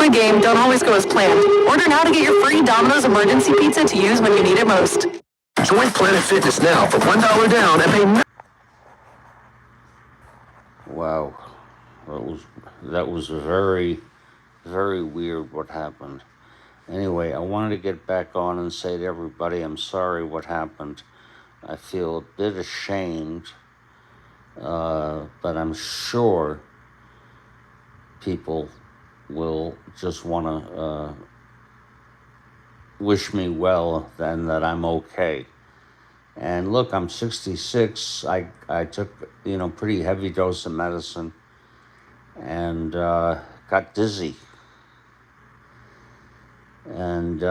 the game don't always go as planned. Order now to get your free Domino's emergency pizza to use when you need it most. Join Planet Fitness now for $1 down and pay Wow, that was very, very weird what happened. Anyway, I wanted to get back on and say to everybody, I'm sorry what happened. I feel a bit ashamed, but I'm sure people will just want to wish me well and that I'm okay. And look, I'm 66. I took, pretty heavy dose of medicine and got dizzy. And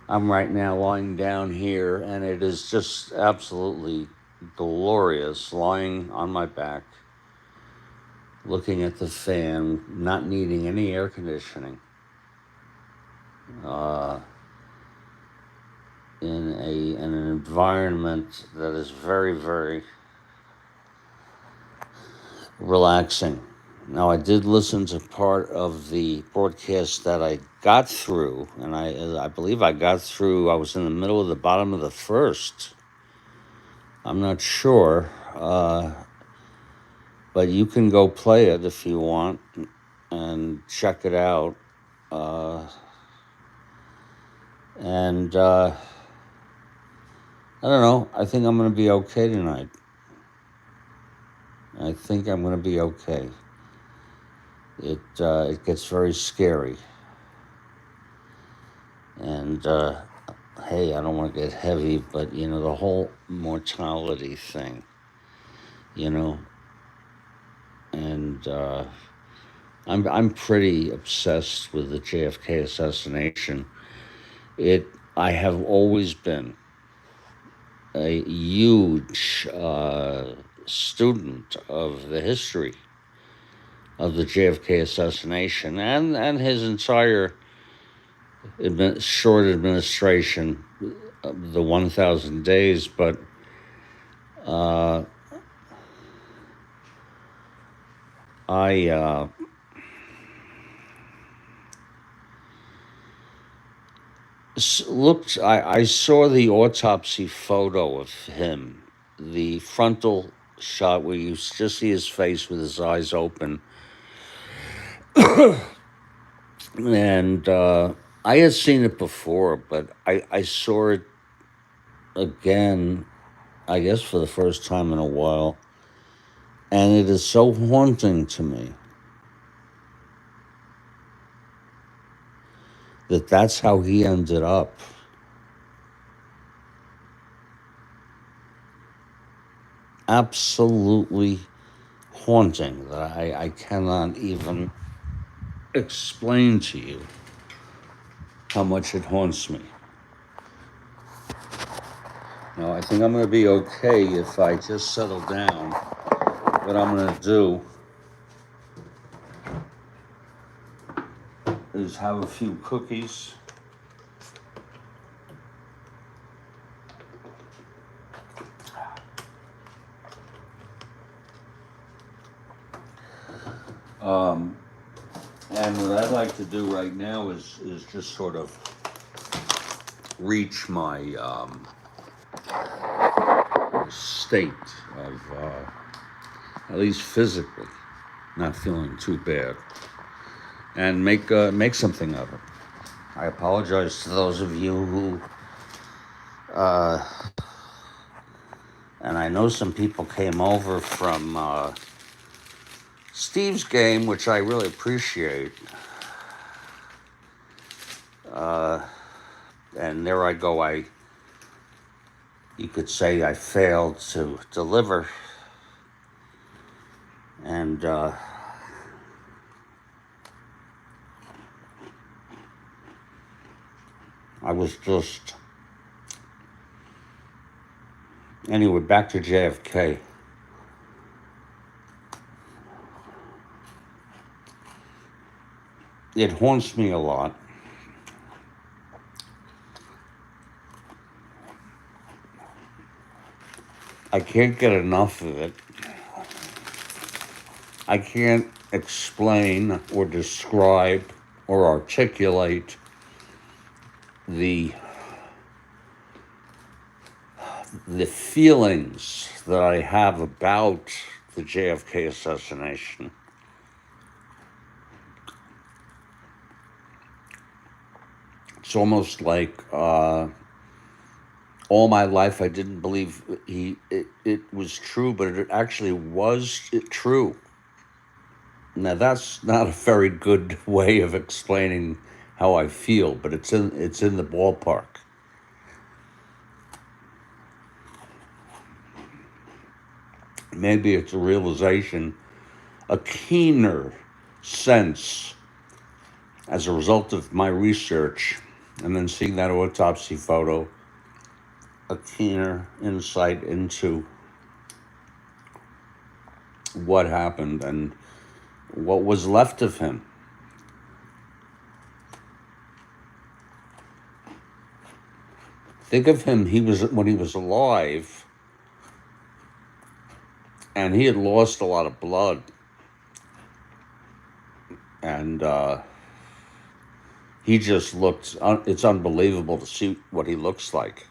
I'm right now lying down here, and it is just absolutely glorious lying on my back, looking at the fan, not needing any air conditioning. In an environment that is very, very relaxing. Now, I did listen to part of the broadcast that I got through, and I believe I got through. I was in the middle of the bottom of the first. I'm not sure, but you can go play it if you want and check it out. I don't know. I think I'm going to be okay tonight. I think I'm going to be okay. It gets very scary. And, hey, I don't want to get heavy, but, the whole mortality thing, and I'm pretty obsessed with the JFK assassination. I have always been a huge student of the history of the JFK assassination and his entire short administration, the 1,000 days. But I saw the autopsy photo of him, the frontal shot where you just see his face with his eyes open. And I had seen it before, but I saw it again, I guess for the first time in a while. And it is so haunting to me that that's how he ended up. Absolutely haunting that I cannot even explain to you how much it haunts me. Now, I think I'm going to be okay if I just settle down. What I'm going to do is have a few cookies. And what I'd like to do right now is just sort of reach my state of, at least physically, not feeling too bad, and make something of it. I apologize to those of you who, and I know some people came over from Steve's game, which I really appreciate. And there I go. You could say I failed to deliver. And I was just... Anyway, back to JFK. It haunts me a lot. I can't get enough of it. I can't explain or describe or articulate the feelings that I have about the JFK assassination. It's almost like all my life I didn't believe it was true, but it actually was true. Now that's not a very good way of explaining how I feel, but it's in the ballpark. Maybe it's a realization, a keener sense as a result of my research and then seeing that autopsy photo, a keener insight into what happened and what was left of him. Think of him, when he was alive, and he had lost a lot of blood. And he just looks, it's unbelievable to see what he looks like.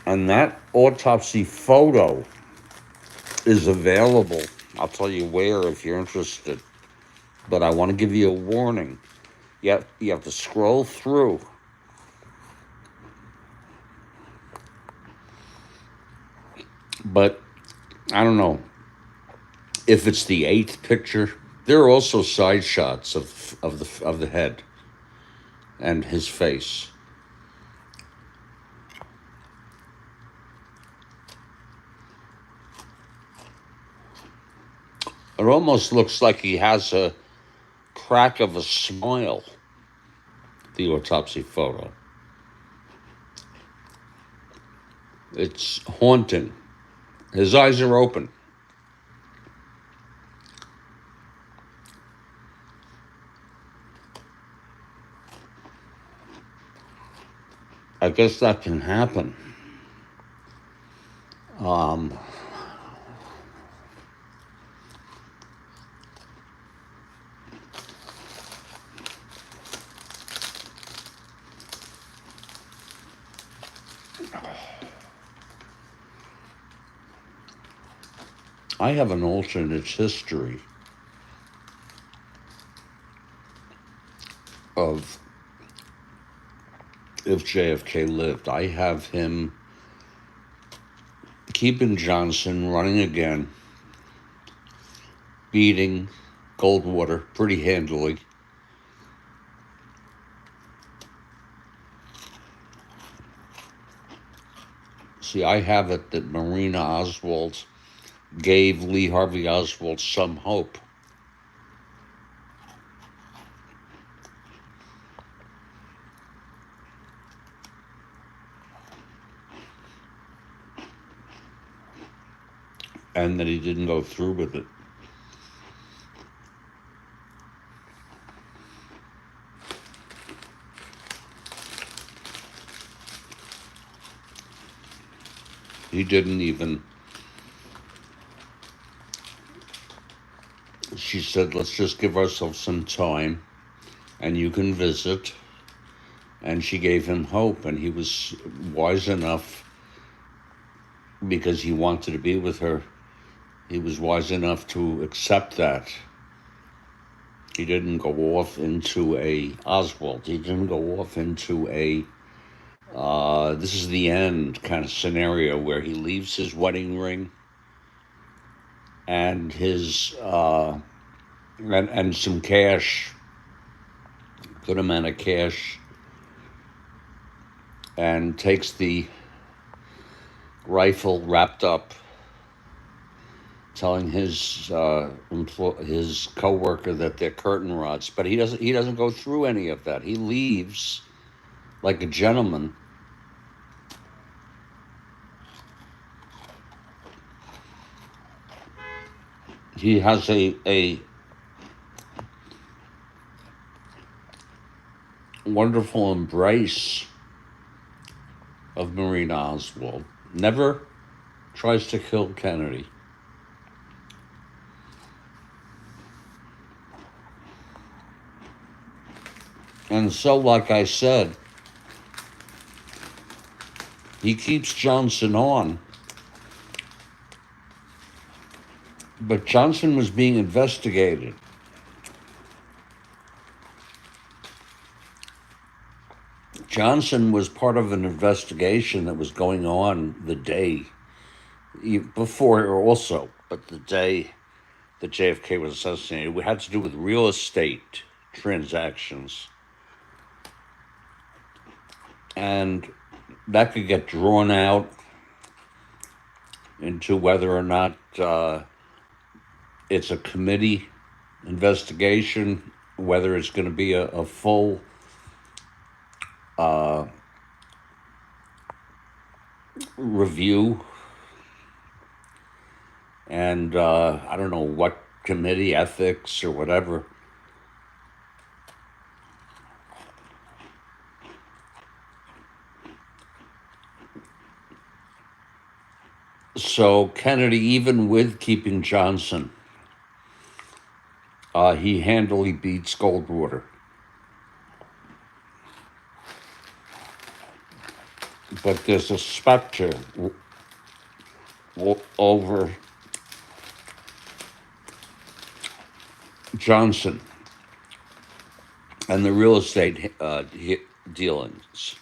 And that autopsy photo is available. I'll tell you where if you're interested. But I want to give you a warning. You have to scroll through. But I don't know if it's the 8th picture. There are also side shots of the head and his face. It almost looks like he has a crack of a smile, the autopsy photo. It's haunting. His eyes are open. I guess that can happen. I have an alternate history of if JFK lived. I have him keeping Johnson, running again, beating Goldwater pretty handily. See, I have it that Marina Oswald gave Lee Harvey Oswald some hope. And that he didn't go through with it. He didn't even. She said, let's just give ourselves some time and you can visit. And she gave him hope, and he was wise enough, because he wanted to be with her, he was wise enough to accept that. He didn't go off into a Oswald. He didn't go off into a this is the end kind of scenario where he leaves his wedding ring and his and some cash, good amount of cash, and takes the rifle wrapped up, telling his his coworker that they're curtain rods. But he doesn't go through any of that. He leaves like a gentleman. He has a wonderful embrace of Marina Oswald. Never tries to kill Kennedy. And so, like I said, he keeps Johnson on, but Johnson was being investigated. Johnson was part of an investigation that was going on the day before, also, but the day that JFK was assassinated. It had to do with real estate transactions. And that could get drawn out into whether or not it's a committee investigation, whether it's going to be a full review. And I don't know what committee, ethics or whatever. So Kennedy, even with keeping Johnson, he handily beats Goldwater. But there's a specter over Johnson and the real estate dealings.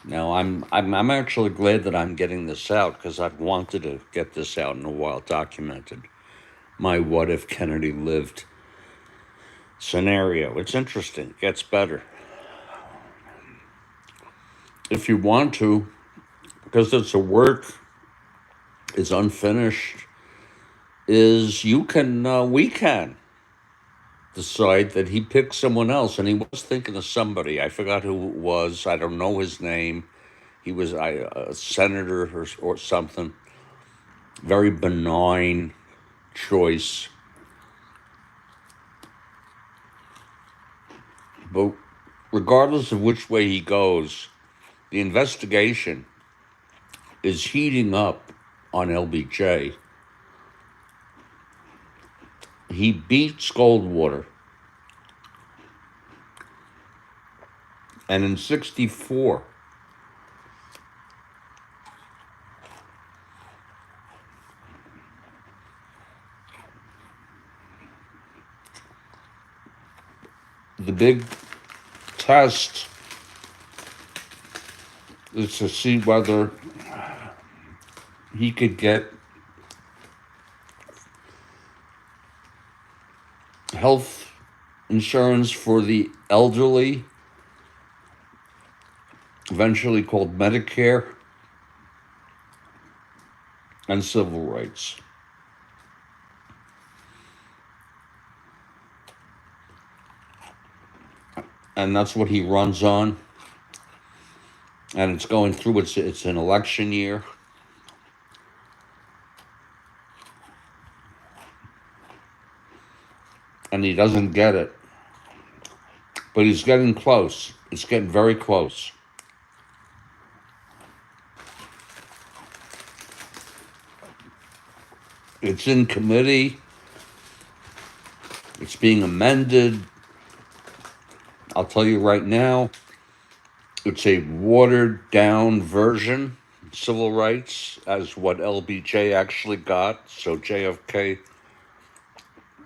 Now, I'm actually glad that I'm getting this out, because I've wanted to get this out in a while, documented. My what if Kennedy lived scenario. It's interesting. It gets better. If you want to, because it's a work, it's unfinished, is you can, we can decide that he picked someone else, and he was thinking of somebody. I forgot who it was. I don't know his name. He was a senator or something. Very benign choice. But regardless of which way he goes, the investigation is heating up on LBJ. He beats Goldwater. And in 1964, the big test is to see whether he could get health insurance for the elderly, eventually called Medicare, and civil rights. And that's what he runs on. And it's going through, it's an election year. And he doesn't get it. But he's getting close. It's getting very close. It's in committee. It's being amended. I'll tell you right now, it's a watered down version, civil rights, as what LBJ actually got. So JFK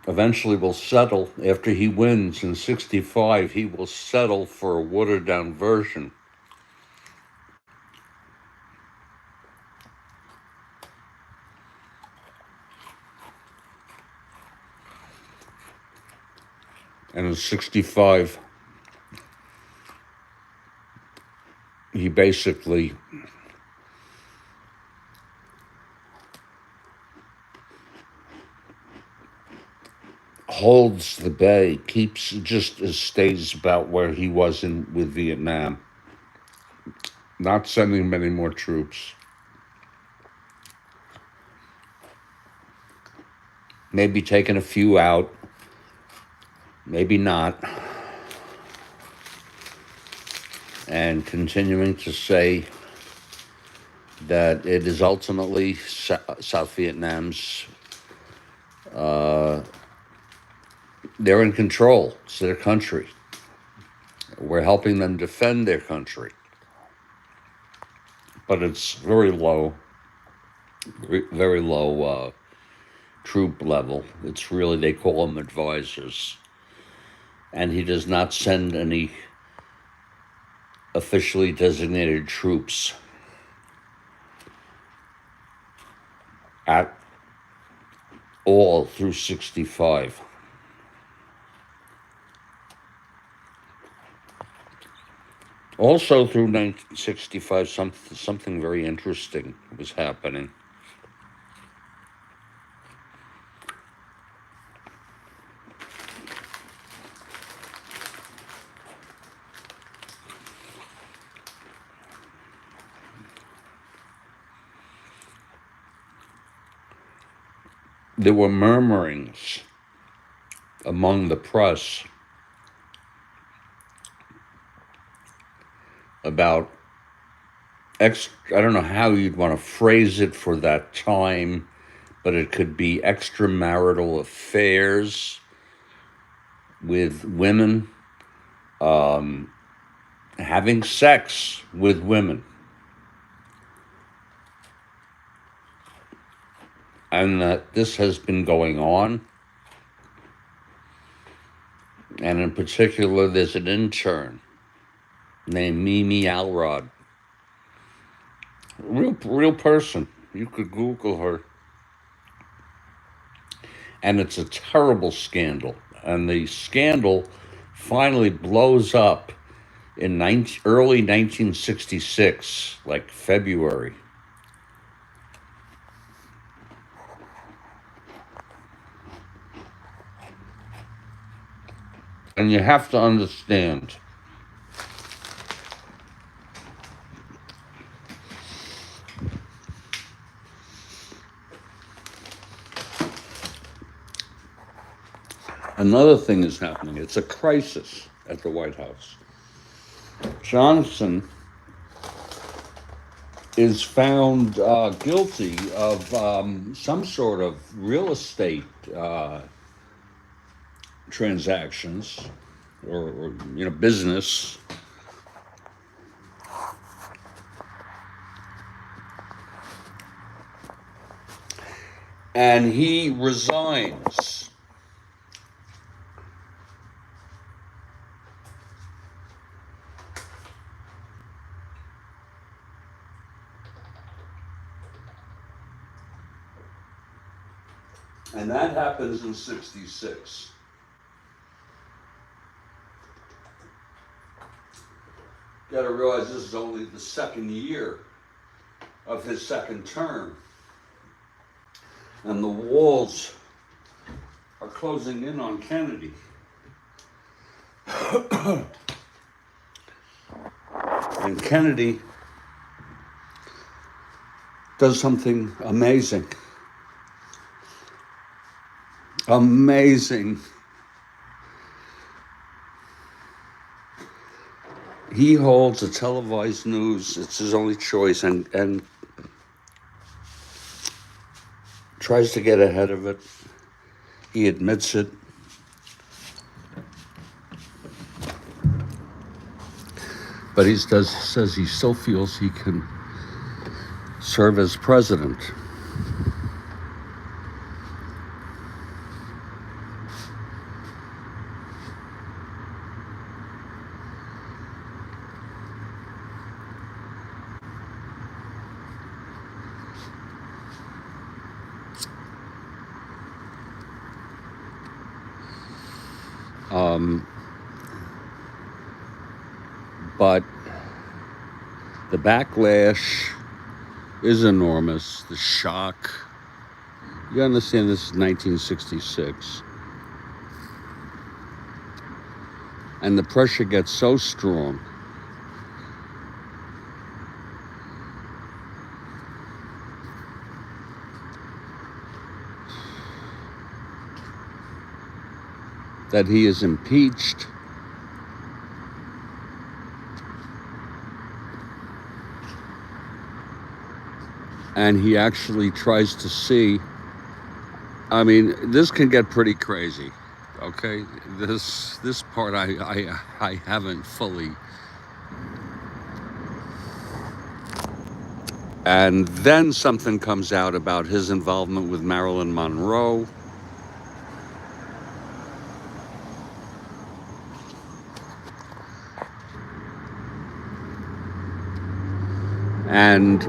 eventually will settle, after he wins in 1965, he will settle for a watered down version. And in 1965, he basically holds the bay, stays about where he was with Vietnam, not sending many more troops. Maybe taking a few out, maybe not, and continuing to say that it is ultimately South Vietnam's, they're in control. It's their country. We're helping them defend their country. But it's very low troop level. It's really, they call them advisors. And he does not send any officially designated troops at all through 65. Also through 1965, something very interesting was happening. There were murmurings among the press about I don't know how you'd want to phrase it for that time, but it could be extramarital affairs with women, having sex with women. And this has been going on. And in particular, there's an intern named Mimi Alrod. Real person. You could Google her. And it's a terrible scandal. And the scandal finally blows up in early 1966, like February. And you have to understand, another thing is happening. It's a crisis at the White House. Johnson is found guilty of some sort of real estate transactions or business. And he resigns. And that happens in 66. You gotta realize this is only the second year of his second term. And the walls are closing in on Kennedy. And Kennedy does something amazing. Amazing. He holds a televised news, it's his only choice, and tries to get ahead of it. He admits it. But he says he still feels he can serve as president. But the backlash is enormous. The shock. You understand this is 1966. And the pressure gets so strong that he is impeached. And he actually tries to see, I mean, this can get pretty crazy, okay? Okay, this part I haven't fully. And then something comes out about his involvement with Marilyn Monroe. And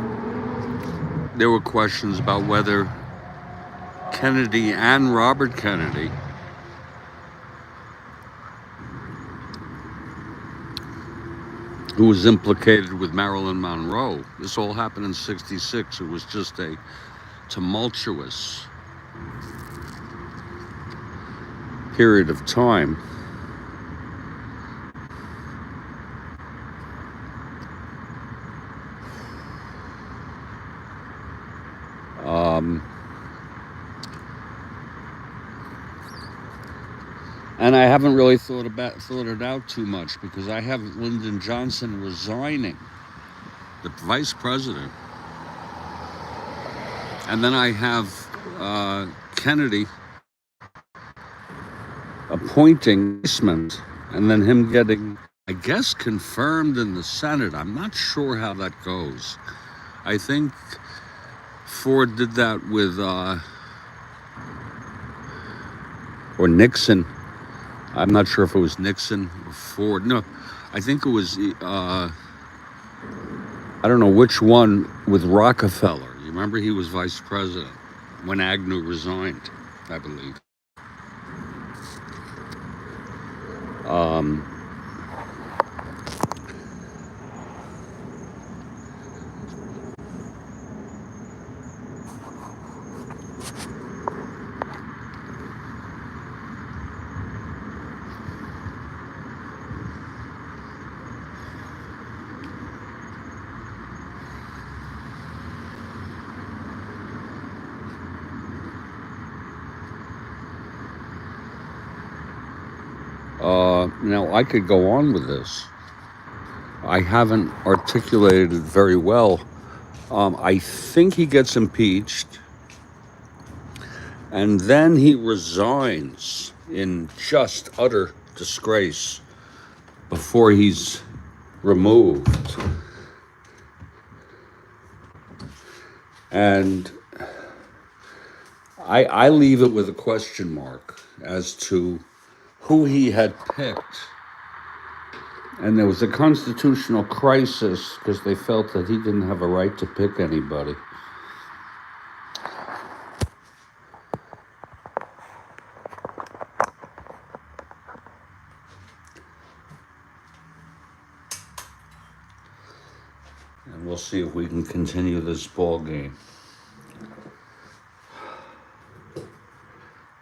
there were questions about whether Kennedy and Robert Kennedy who was implicated with Marilyn Monroe. This all happened in '66. It was just a tumultuous period of time. And I haven't really thought it out too much, because I have Lyndon Johnson resigning, the vice president, and then I have Kennedy appointing Eastman, and then him getting, I guess, confirmed in the Senate. I'm not sure how that goes. I think Ford did that with, or Nixon. I'm not sure if it was Nixon or Ford. No, I think it was, I don't know which one, with Rockefeller. You remember he was vice president when Agnew resigned, I believe. Now, I could go on with this. I haven't articulated it very well. I think he gets impeached, and then he resigns in just utter disgrace before he's removed. And I leave it with a question mark as to who he had picked. And there was a constitutional crisis because they felt that he didn't have a right to pick anybody. And we'll see if we can continue this ball game.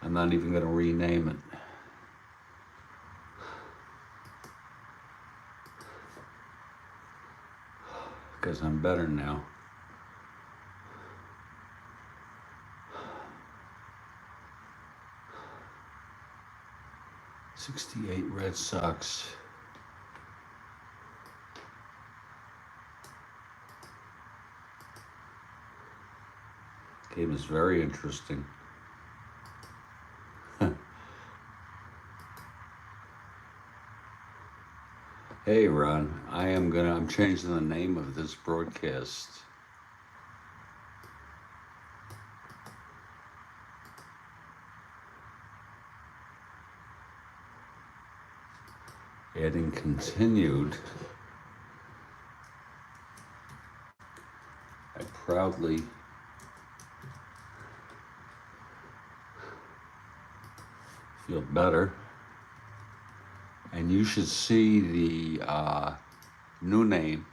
I'm not even going to rename it. Because I'm better now. '68 Red Sox. Game is very interesting. Hey Ron, I'm changing the name of this broadcast. Adding continued. I proudly feel better. And you should see the new name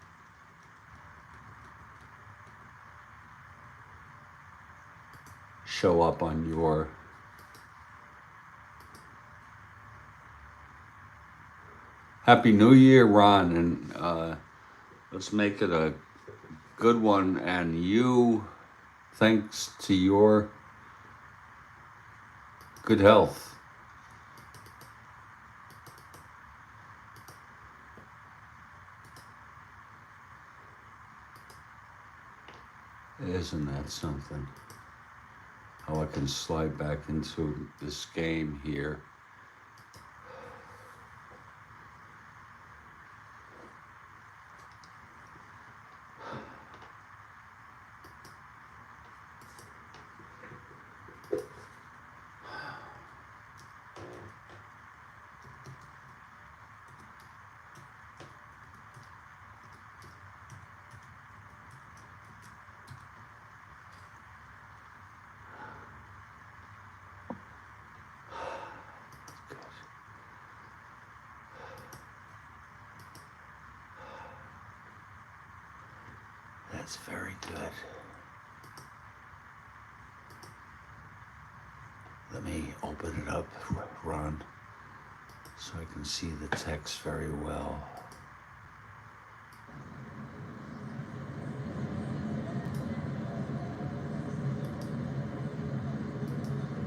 show up on your Happy New Year, Ron, and let's make it a good one. And you, thanks to your good health. Isn't that something? How I can slide back into this game here That's very good. Let me open it up, Ron, so I can see the text very well.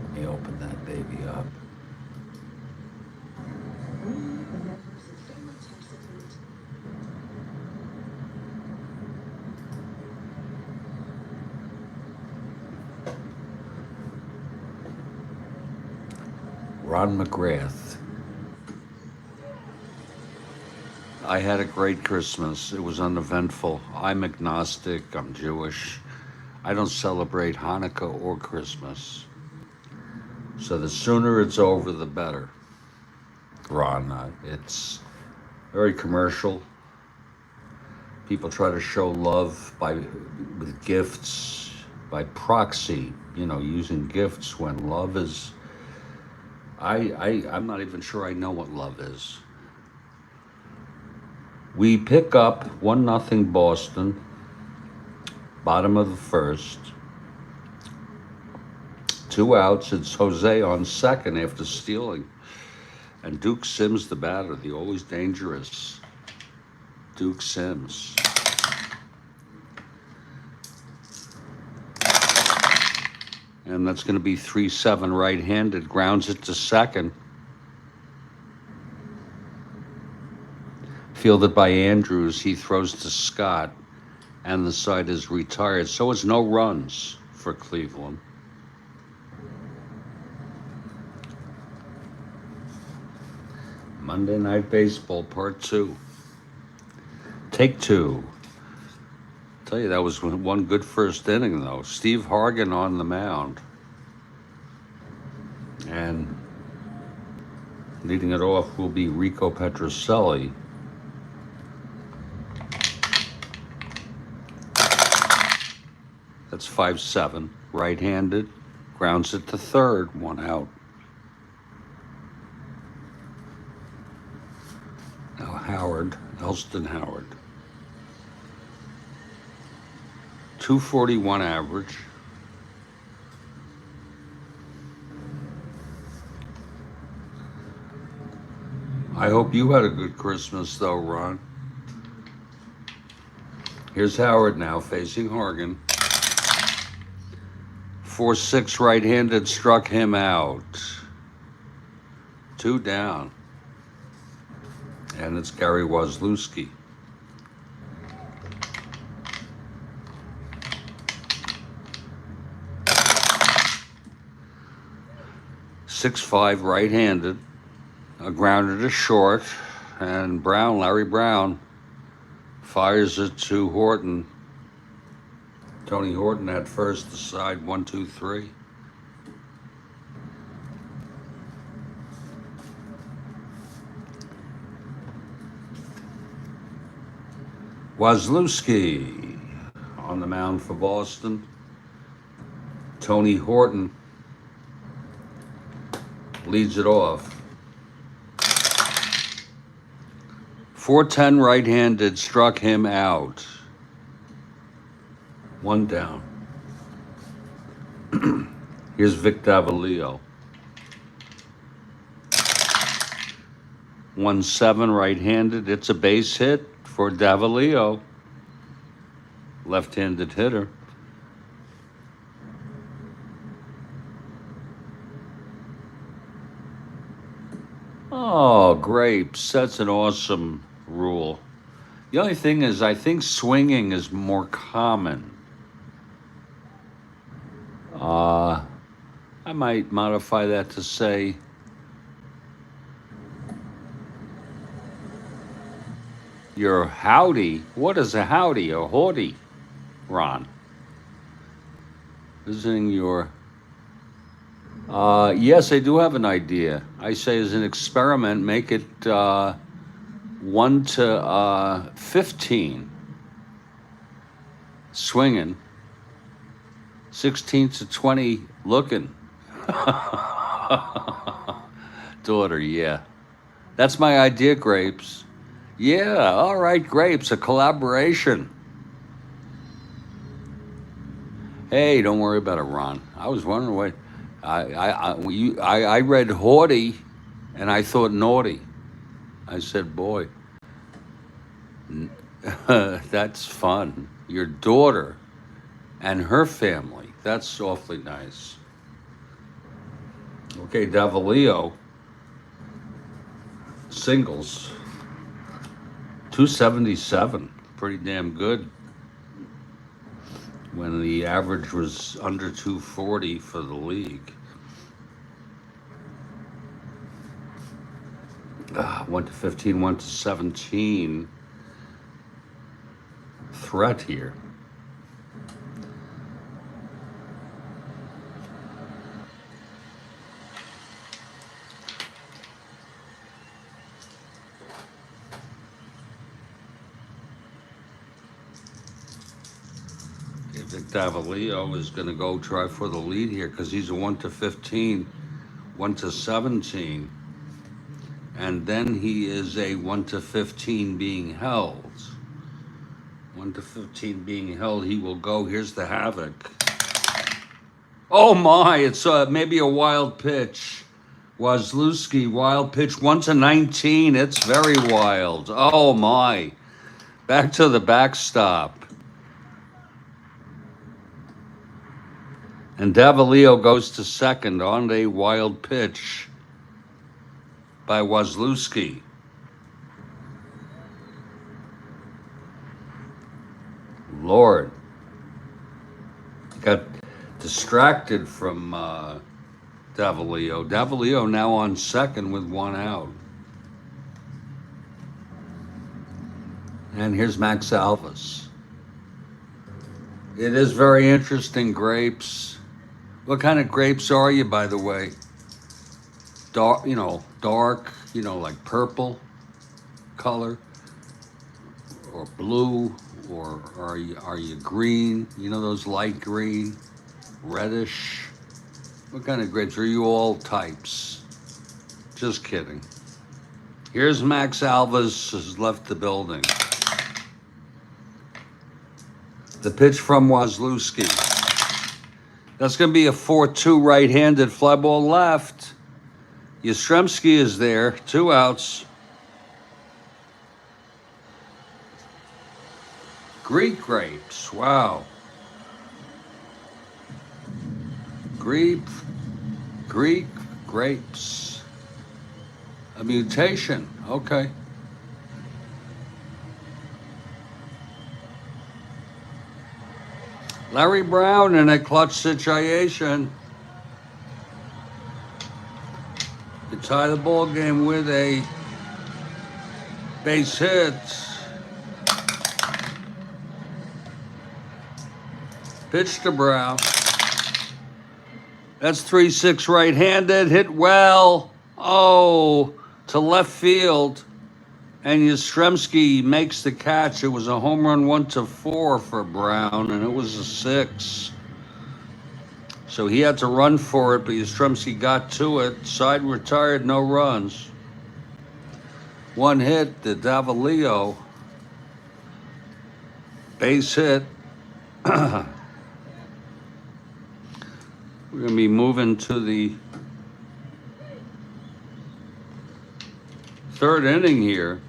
Let me open that baby up. Ron McGrath. I had a great Christmas. It was uneventful. I'm agnostic. I'm Jewish. I don't celebrate Hanukkah or Christmas. So the sooner it's over, the better. Ron, it's very commercial. People try to show love with gifts, by proxy, using gifts when love is... I'm not even sure I know what love is. We pick up 1-0 Boston, bottom of the first. 2 outs, it's Jose on second after stealing. And Duke Sims, the batter, the always dangerous Duke Sims. And that's going to be 3-7 right-handed. Grounds it to second. Fielded by Andrews. He throws to Scott. And the side is retired. So it's no runs for Cleveland. Monday Night Baseball, Part 2. Take 2. Tell you, that was one good first inning, though. Steve Hargan on the mound. And leading it off will be Rico Petrocelli. That's 5-7. Right-handed. Grounds it to third. 1 out. Now Howard. Elston Howard. 241 average. I hope you had a good Christmas, though, Ron. Here's Howard now facing Hargan. 4-6 right-handed, struck him out. 2 down. And it's Gary Waslewski. 6'5", right-handed, a grounder to short, and Larry Brown, fires it to Horton. Tony Horton at first, the side 1-2-3. Waslewski on the mound for Boston. Tony Horton leads it off. 410 right-handed, struck him out. 1 down. Here's Vic Davalillo. 1-7 right-handed. It's a base hit for Davalillo. Left-handed hitter. Oh, grapes. That's an awesome rule. The only thing is, I think swinging is more common. I might modify that to say your howdy. What is a howdy? A howdy, Ron? Visiting your... yes, I do have an idea. I say as an experiment, make it 1 to 15. Swinging. 16 to 20 looking. Daughter, yeah. That's my idea, Grapes. Yeah, all right, Grapes, a collaboration. Hey, don't worry about it, Ron. I was wondering what I read haughty, and I thought naughty. I said, boy, that's fun. Your daughter and her family. That's awfully nice. Okay, Davalio, singles, 277. Pretty damn good when the average was under 240 for the league. 1 to 15, 1 to 17. Threat here. Vic Davalio is going to go try for the lead here because he's a 1 to 15, 1 to 17. And then he is a 1 to 15 being held. 1 to 15 being held, he will go. Here's the havoc. Oh my, it's maybe a wild pitch. Waslewski, wild pitch, 1 to 19. It's very wild. Oh my. Back to the backstop. And Davalio goes to second on a wild pitch by Waslewski. Lord. Got distracted from Davalio. Davalio now on second with 1 out. And here's Max Alvis. It is very interesting, grapes. What kind of grapes are you, by the way? Dark, like purple color, or blue, or are you green? You know, those light green, reddish. What kind of grapes? Are you all types? Just kidding. Here's Max Alvis has left the building. The pitch from Waslewski. That's going to be a 4-2 right-handed fly ball left. Yastrzemski is there, 2 outs. Greek grapes, wow. Greek grapes. A mutation, okay. Larry Brown in a clutch situation to tie the ball game with a base hit. Pitch to Brown. That's 3-6 right-handed, hit well. Oh, to left field. And Yastrzemski makes the catch. It was a home run 1 to 4 for Brown, and it was a 6. So he had to run for it, but Yastrzemski got to it. Side retired, no runs. 1 hit to Davalio. Base hit. We're going to be moving to the 3rd inning here.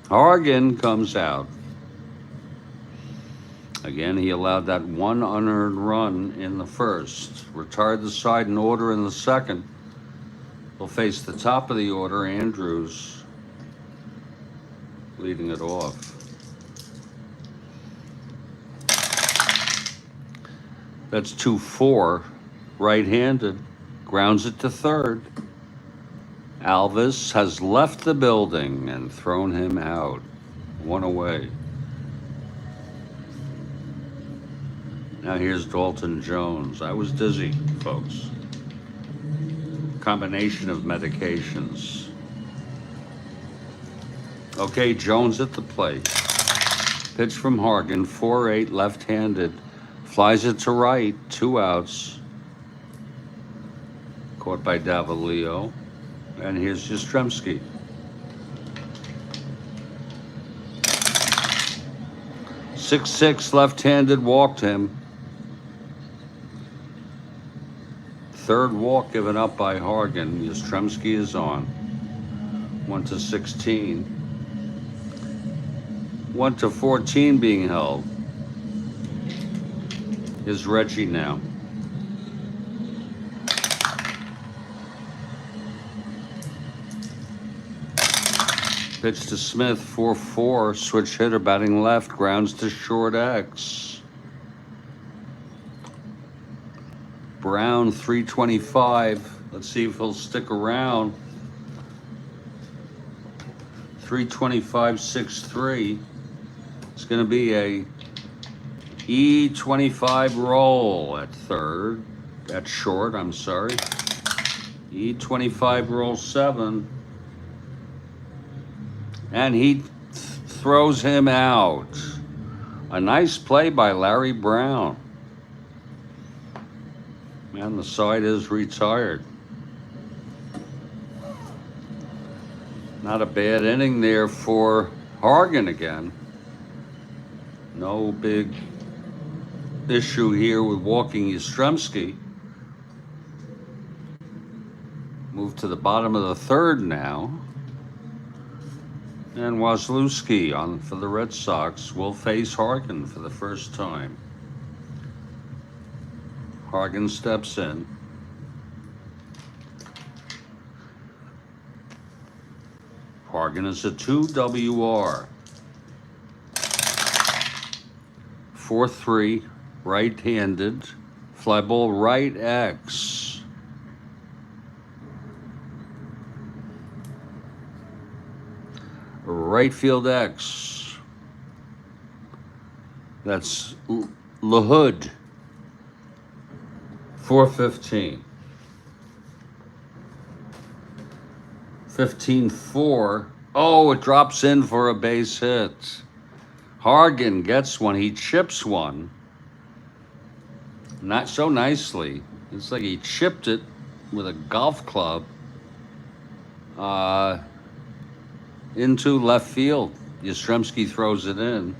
Hargan comes out. Again, he allowed that 1 unearned run in the first. Retired the side in order in the second. He'll face the top of the order, Andrews, leading it off. That's 2-4, right-handed. Grounds it to third. Alvis has left the building and thrown him out. 1 away. Now here's Dalton Jones. I was dizzy, folks. Combination of medications. Okay, Jones at the plate. Pitch from Hargan, 4-8, left-handed. Flies it to right, 2 outs. Caught by Davalio. And here's Yastrzemski. 6-6 left-handed walked him. Third walk given up by Hargan. Yastrzemski is on. 1-16. 1-14 being held. Is Reggie now. Pitch to Smith, 4-4. Switch hitter batting left. Grounds to short X. Brown, 325. Let's see if he'll stick around. 325, 6-3. It's going to be a E25 roll at third. At short, I'm sorry. E25 roll 7. And he throws him out. A nice play by Larry Brown. Man, the side is retired. Not a bad inning there for Hargan again. No big issue here with walking Yastrzemski. Move to the bottom of the third now. And Waslewski on for the Red Sox will face Hargan for the first time. Hargan steps in. Hargan is a 2 WR. 4-3, right-handed. Fly ball right X. Right field X. That's LaHood. 4-15. 15-4. Oh, it drops in for a base hit. Hargan gets one. He chips one. Not so nicely. It's like he chipped it with a golf club into left field. Yastrzemski throws it in.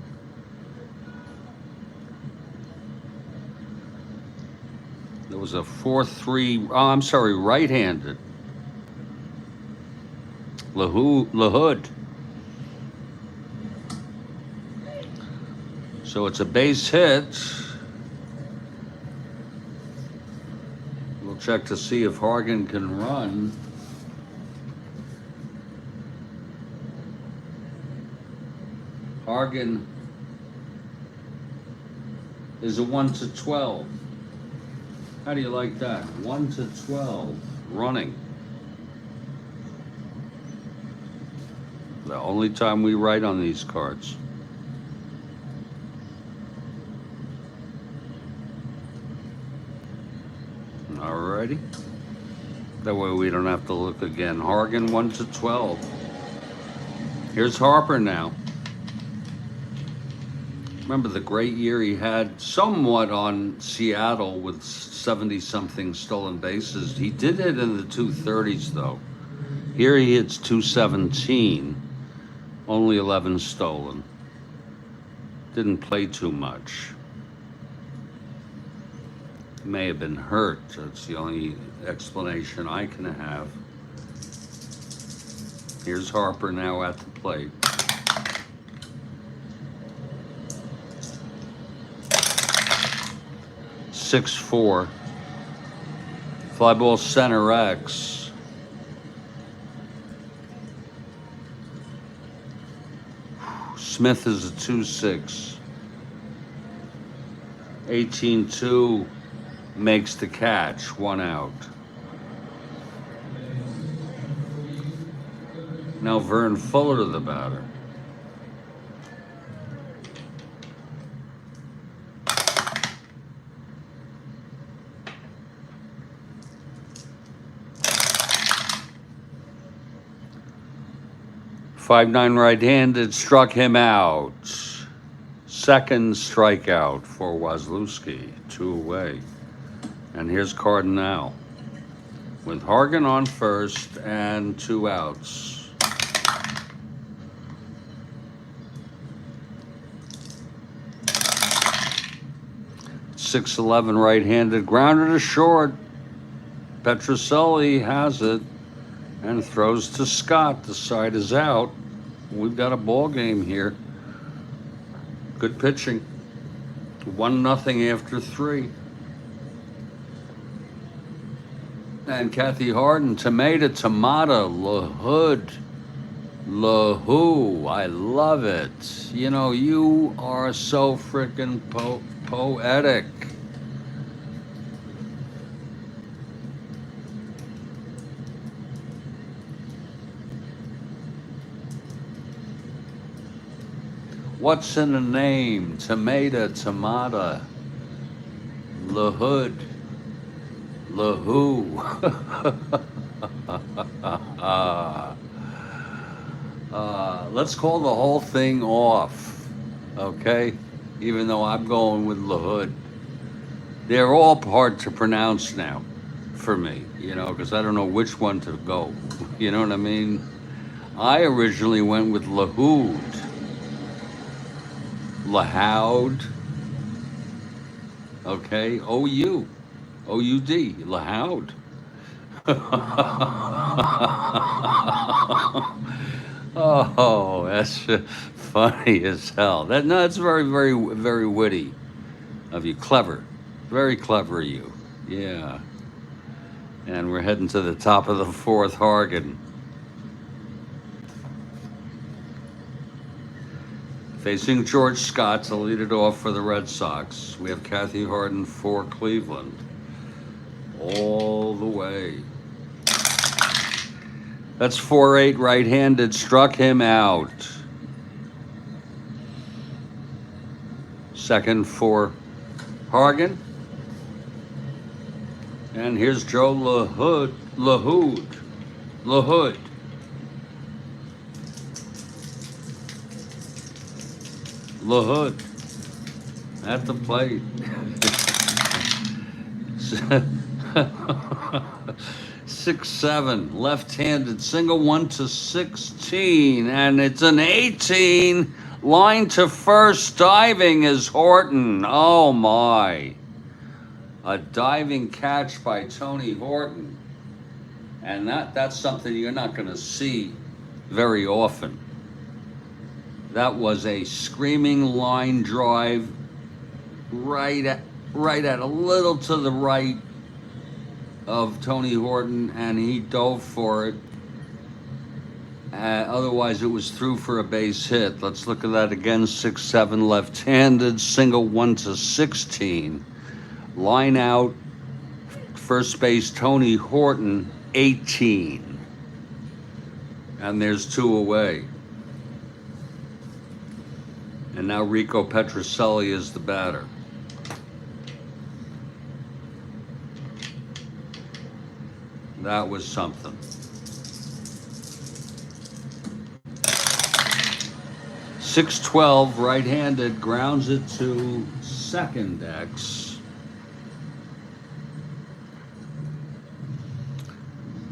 There was a 4-3. Oh, I'm sorry, right-handed. LaHood. So it's a base hit. We'll check to see if Hargan can run. Hargan is a 1-12. How do you like that? 1-12 running. The only time we write on these cards. Alrighty. That way we don't have to look again. Hargan 1-12. Here's Harper now. Remember the great year he had somewhat on Seattle with 70-something stolen bases. He did hit in the 230s, though. Here he hits 217, only 11 stolen. Didn't play too much. May have been hurt. That's the only explanation I can have. Here's Harper now at the plate. .64. Fly ball center X. Smith is a 2-6. 18-2 makes the catch, 1 out. Now Vern Fuller, the batter. .59 right-handed, struck him out. Second strikeout for Waslewski, 2 away. And here's Cardinal with Hargan on first and 2 outs. 6-11 right-handed, grounded to short. Petroselli has it and throws to Scott. The side is out. We've got a ball game here. Good pitching. 1-0 after 3. And Kathy Harden, Tomato, LaHood, LaHoo. I love it. You know, you are so freaking poetic. What's in a name? Tomato, LaHood, LaHoo. Let's call the whole thing off, okay? Even though I'm going with LaHood. They're all hard to pronounce now for me, you know, because I don't know which one to go. You know what I mean? I originally went with LaHood. Lahoud, okay, O-U-D, Lahoud. Oh, that's funny as hell. That's very, very, very witty of you. Clever, very clever of you. Yeah. And we're heading to the top of the 4th, Hargan. Facing George Scott to lead it off for the Red Sox. We have Kathy Harden for Cleveland. All the way. That's 4-8 right-handed. Struck him out. Second for Hargan. And here's Joe LaHood. LaHood at the plate. 6-7 left-handed single, 1-16, and it's an 18. Line to first, diving is Horton. Oh my! A diving catch by Tony Horton, and that's something you're not going to see very often. That was a screaming line drive right at a little to the right of Tony Horton, and he dove for it. Otherwise, it was through for a base hit. Let's look at that again. 6-7 left-handed, single, 1-16. Line out, first base, Tony Horton, 18. And there's 2 away. And now Rico Petroselli is the batter. That was something. 6-12 right-handed, grounds it to second X.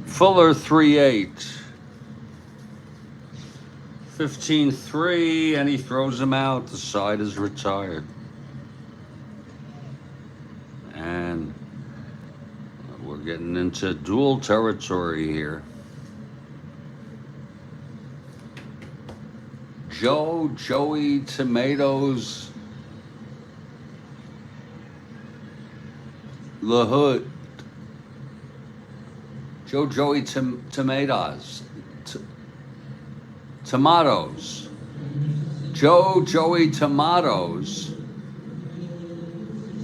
Fuller 3-8. 15-3, and he throws him out. The side is retired. And we're getting into dual territory here. Joey Tomatoes LaHood. Joey Tomatoes. Tomatoes. Joey Tomatoes.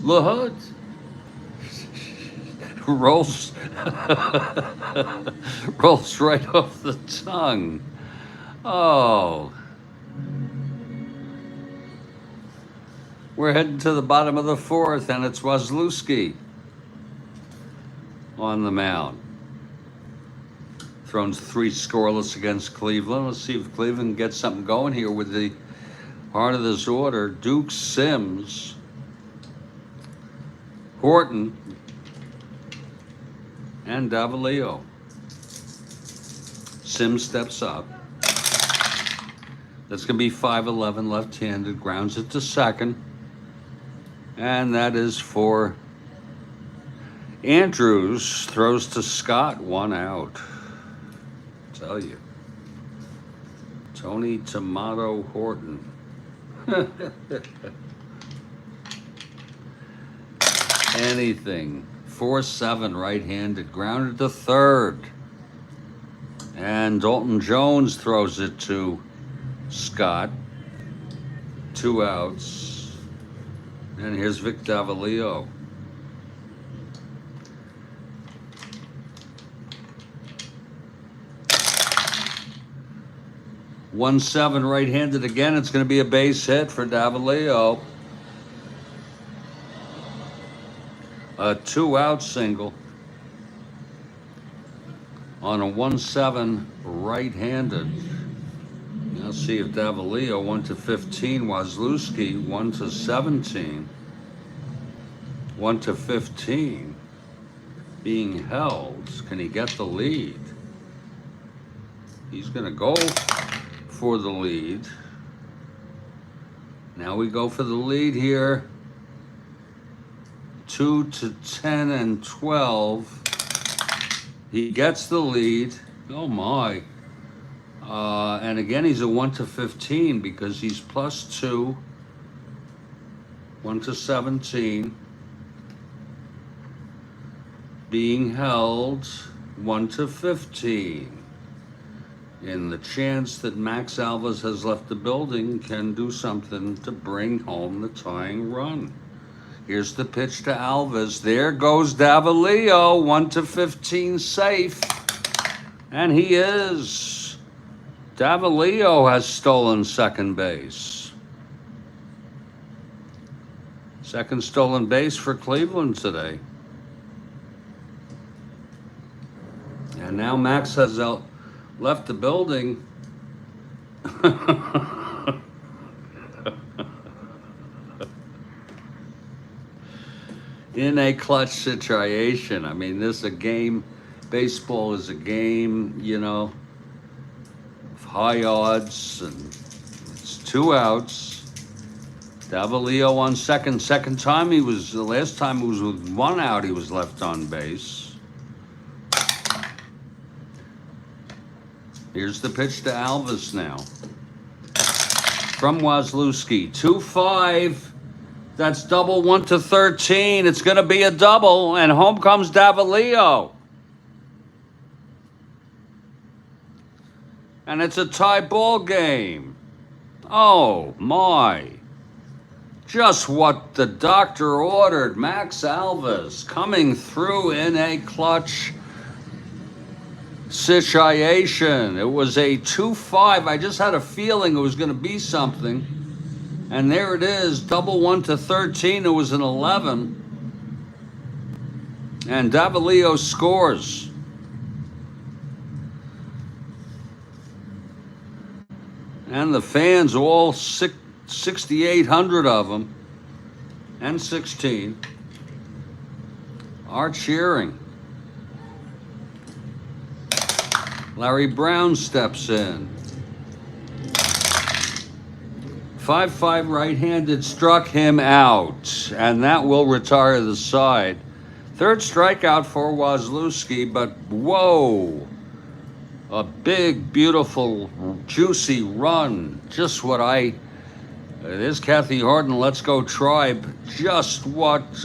LaHood. Rolls right off the tongue. Oh. We're heading to the bottom of the 4th, and it's Waslewski on the mound. Throws 3 scoreless against Cleveland. Let's see if Cleveland gets something going here with the heart of this order. Duke, Sims, Horton, and Davalillo. Sims steps up. That's going to be 5-11 left-handed. Grounds it to second. And that is for Andrews. Throws to Scott, 1 out. Tell you. Tony Tomato Horton. Anything. 4-7 right-handed. Grounded to third. And Dalton Jones throws it to Scott. 2 outs. And here's Vic Davalillo. One seven right-handed again. It's going to be a base hit for Davalillo. A 2-out single on a 1-7 right-handed. Now see if Davalillo 1-15. Waslewski 1-17. 1-15. Being held. Can he get the lead? He's going to go for the lead. Now we go for the lead here. 2-10 and 12. He gets the lead. Oh my. And again, he's a 1-15 because he's +2. 1-17. Being held 1-15. In the chance that Max Alves has left the building, can do something to bring home the tying run. Here's the pitch to Alves. There goes Davalillo, 1-15 safe. And he is. Davalillo has stolen second base. Second stolen base for Cleveland today. And now Max has left the building. In a clutch situation. I mean, this is a game. Baseball is a game, you know, of high odds, and it's 2 outs. Davalillo on second. Second time the last time he was with 1 out, he was left on base. Here's the pitch to Alves now. From Waslewski, 2-5. That's double 1-13. It's going to be a double, and home comes Davalillo. And it's a tie ball game. Oh, my. Just what the doctor ordered. Max Alves coming through in a clutch situation. It was a 2-5. I just had a feeling it was going to be something. And there it is, double 1-13. It was an 11. And Davalillo scores. And the fans, all 6,800 of them, and 16, are cheering. Larry Brown steps in. 5-5 right-handed struck him out, and that will retire the side. Third strikeout for Waslewski, but whoa, a big, beautiful, juicy run. Just what there's Kathy Harden, Let's Go Tribe. Just what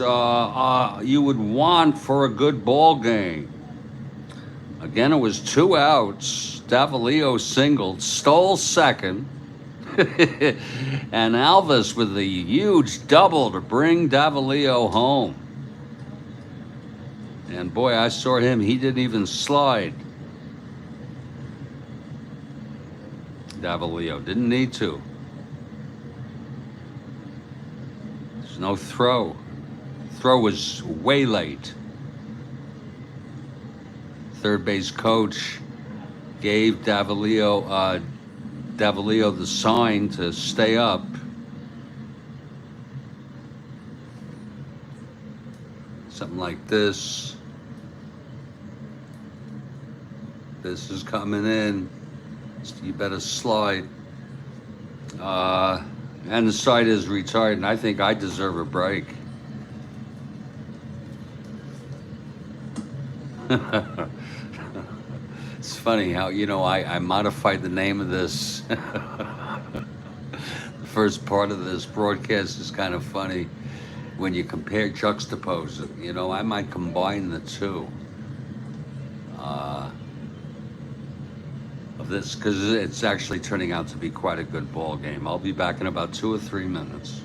you would want for a good ball game. Again, it was 2 outs. Davalillo singled, stole second. And Alves with a huge double to bring Davalillo home. And boy, I saw him. He didn't even slide. Davalillo didn't need to. There's no throw. Throw was way late. Third base coach gave Davalillo the sign to stay up. Something like this. This is coming in. You better slide. And the side is retired, and I think I deserve a break. It's funny how, I modified the name of this. The first part of this broadcast is kind of funny when you juxtapose it. I might combine the two uh, of this because it's actually turning out to be quite a good ball game. I'll be back in about 2 or 3 minutes.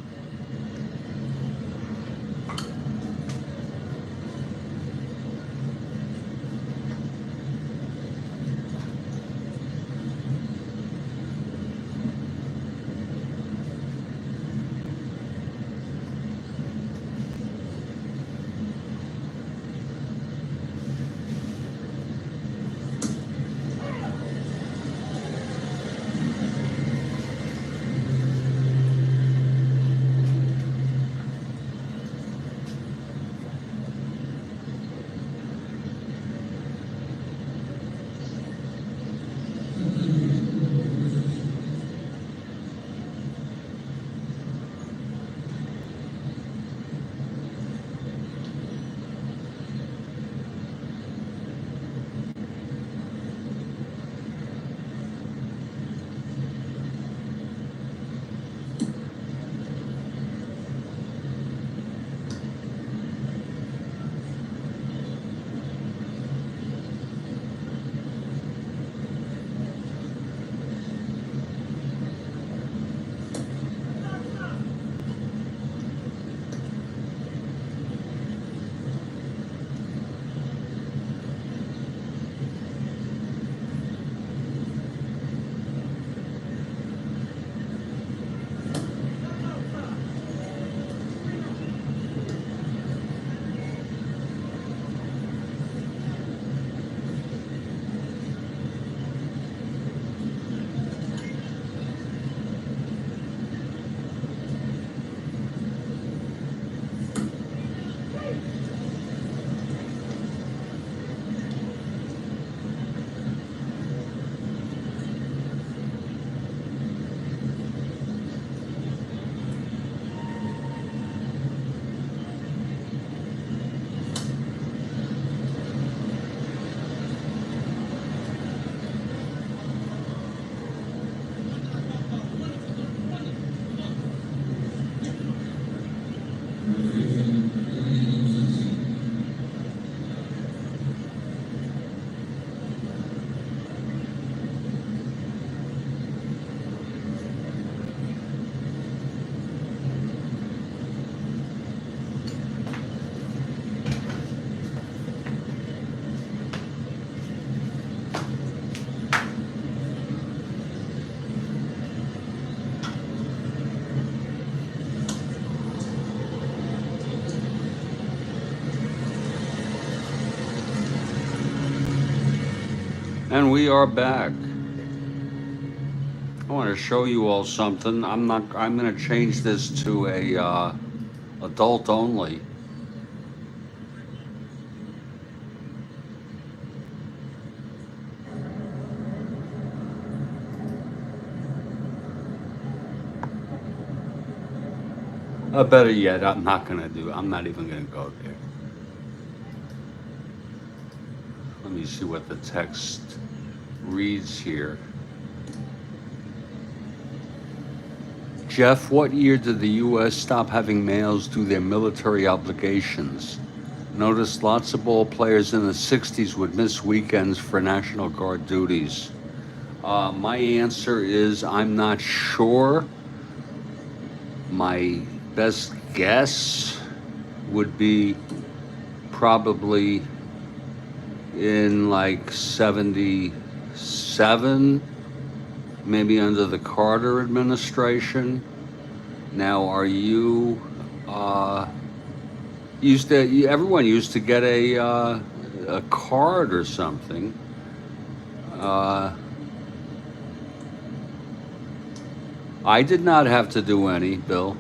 And we are back. I want to show you all something. I'm going to change this to a adult only. Better yet, I'm not even going to go there. Let me see what the text reads here. Jeff, what year did the U.S. stop having males do their military obligations? Noticed lots of ball players in the 60s would miss weekends for National Guard duties. My answer is I'm not sure. My best guess would be probably in like 77, maybe under the Carter administration. Now, are you everyone used to get a card or something. I did not have to do any, Bill.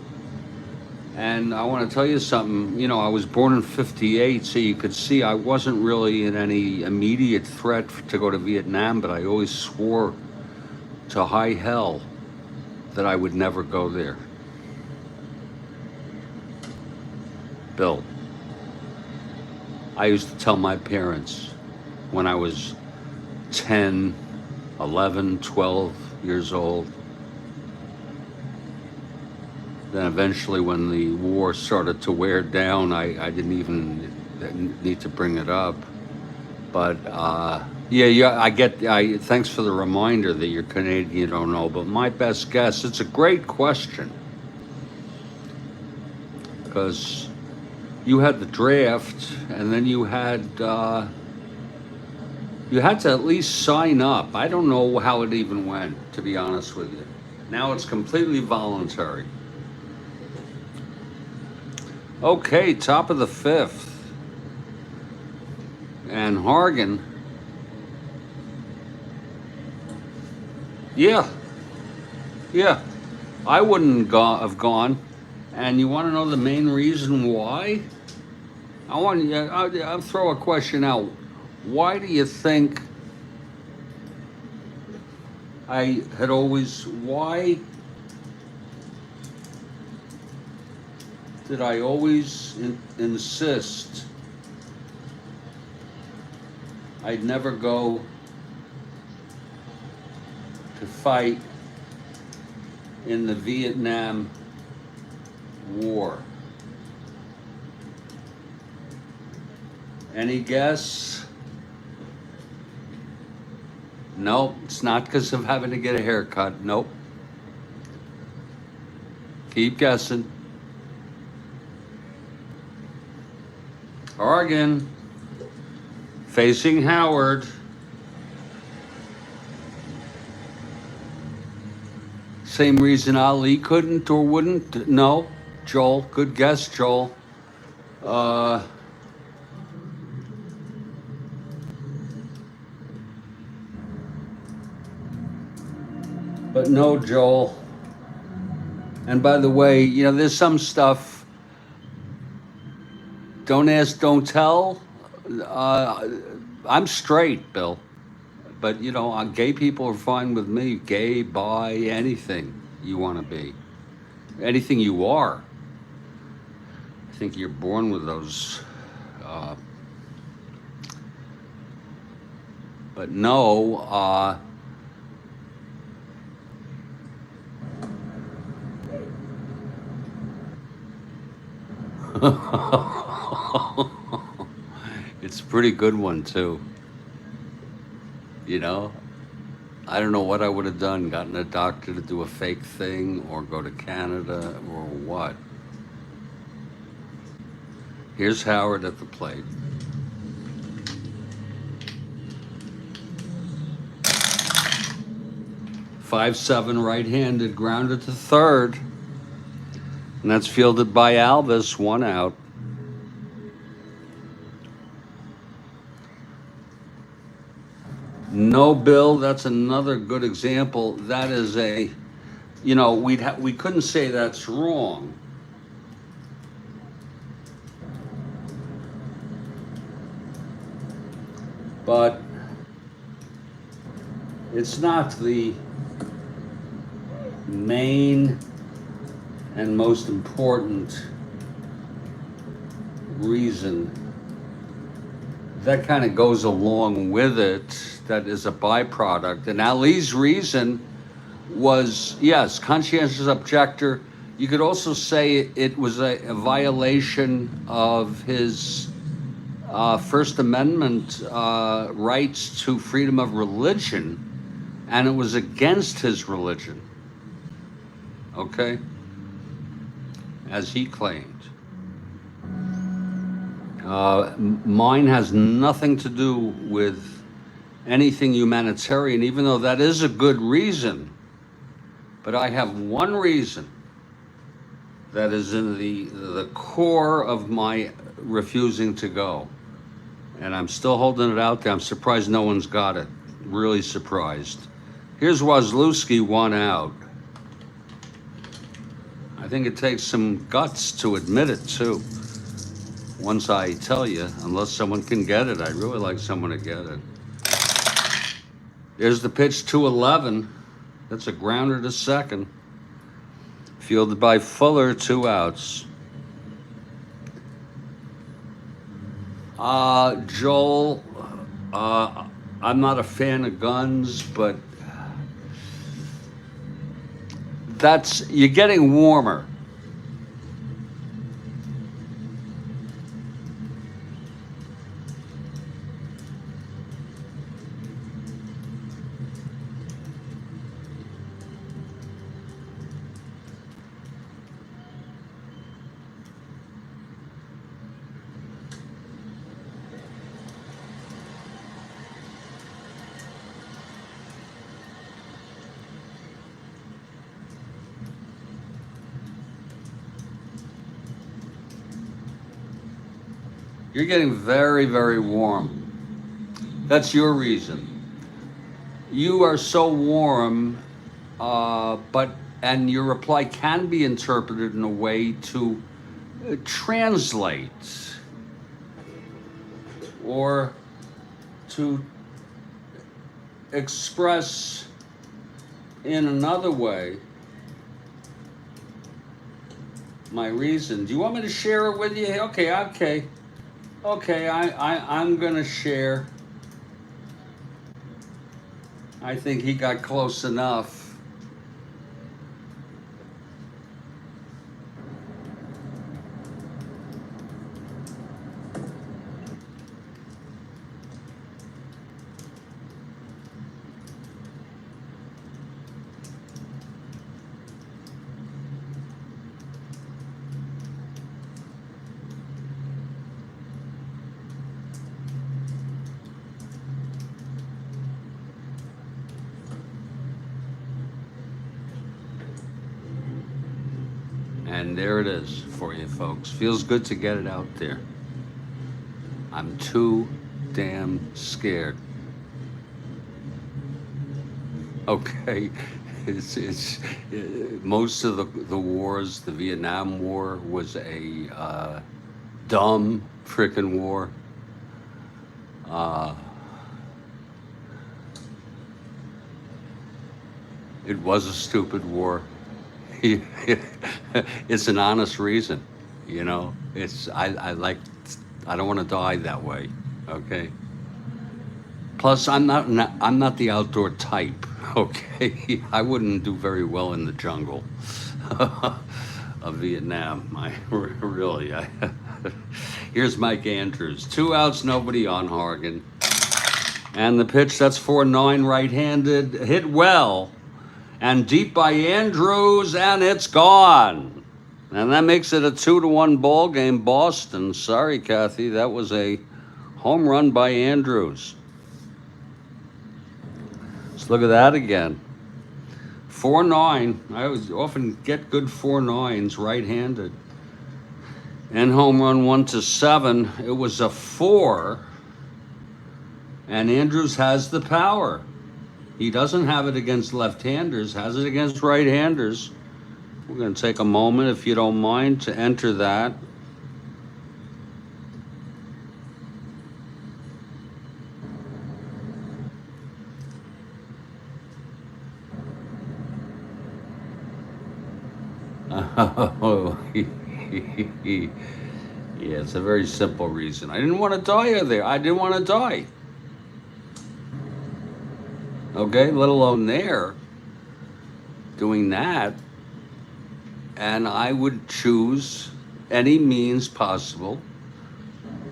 And I want to tell you something, I was born in 58, so you could see I wasn't really in any immediate threat to go to Vietnam, but I always swore to high hell that I would never go there. Bill, I used to tell my parents, when I was 10, 11, 12 years old. Then eventually when the war started to wear down, I didn't even need to bring it up. But thanks for the reminder that you're Canadian, you don't know. But my best guess, it's a great question, because you had the draft, and then you had to at least sign up. I don't know how it even went, to be honest with you. Now it's completely voluntary. Okay, top of the fifth. And Hargan, yeah, I wouldn't have gone. And you want to know the main reason why? I'll throw a question out. Why do you think why did I always insist I'd never go to fight in the Vietnam War? Any guess? Nope, it's not because of having to get a haircut. Nope. Keep guessing. Hargan, facing Howard. Same reason Ali couldn't or wouldn't? No. Joel, good guess, Joel. But no, Joel. And by the way, there's some stuff, don't ask, don't tell. I'm straight, Bill. But, gay people are fine with me. Gay, bi, anything you want to be. Anything you are. I think you're born with those. But no, it's a pretty good one, too. I don't know what I would have done, gotten a doctor to do a fake thing or go to Canada or what. Here's Howard at the plate. .57 right-handed, grounded to third. And that's fielded by Alvis, 1 out. No, Bill, that's another good example. That is we couldn't say that's wrong. But it's not the main and most important reason. That kind of goes along with it. That is a byproduct. And Ali's reason was, yes, conscientious objector. You could also say it was a violation of his First Amendment rights to freedom of religion, and it was against his religion, okay, as he claimed. Mine has nothing to do with anything humanitarian, even though that is a good reason. But I have one reason that is in the core of my refusing to go. And I'm still holding it out there. I'm surprised no one's got it. Really surprised. Here's Waslewski, 1 out. I think it takes some guts to admit it, too. Once I tell you, unless someone can get it, I'd really like someone to get it. There's the pitch, 2-11. That's a grounder to second. Fielded by Fuller, 2 outs. Joel, I'm not a fan of guns, but you're getting warmer. You're getting very, very warm. That's your reason. You are so warm, and your reply can be interpreted in a way to translate or to express in another way my reason. Do you want me to share it with you? Okay. I'm gonna share. I think he got close enough. And there it is for you folks. Feels good to get it out there. I'm too damn scared. Okay, it's most of the wars. The Vietnam War was a dumb frickin' war. It was a stupid war. It's an honest reason, you know. I don't want to die that way. Okay. Plus, I'm not the outdoor type. Okay, I wouldn't do very well in the jungle of Vietnam. Here's Mike Andrews. 2 outs, nobody on Hargan, and the pitch. That's 4-9, right-handed, hit well. And deep by Andrews, and it's gone. And that makes it a 2-1 ball game, Boston. Sorry, Kathy, that was a home run by Andrews. Let's look at that again. 4-9. I often get good 4-9s right-handed. And home run 1-7. It was a 4. And Andrews has the power. He doesn't have it against left-handers, has it against right-handers. We're going to take a moment, if you don't mind, to enter that. Oh, yeah, it's a very simple reason. I didn't want to die there. I didn't want to die. Okay, let alone there, doing that. And I would choose any means possible,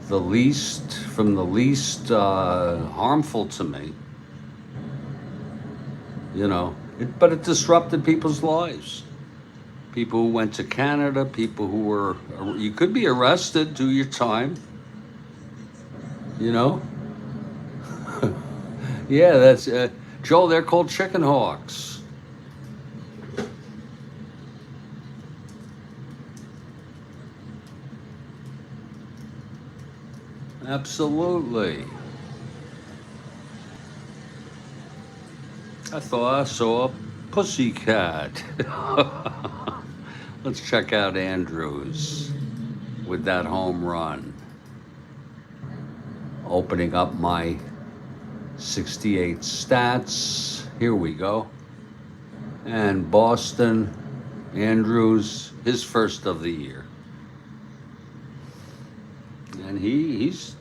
the least harmful to me, you know. But it disrupted people's lives. People who went to Canada, people who were, you could be arrested, do your time, you know. Yeah, that's, Joel, they're called chicken hawks. Absolutely. I thought I saw a pussycat. Let's check out Andrews with that home run. Opening up my 68 stats. Here we go. And Boston, Andrews, his first of the year. And he's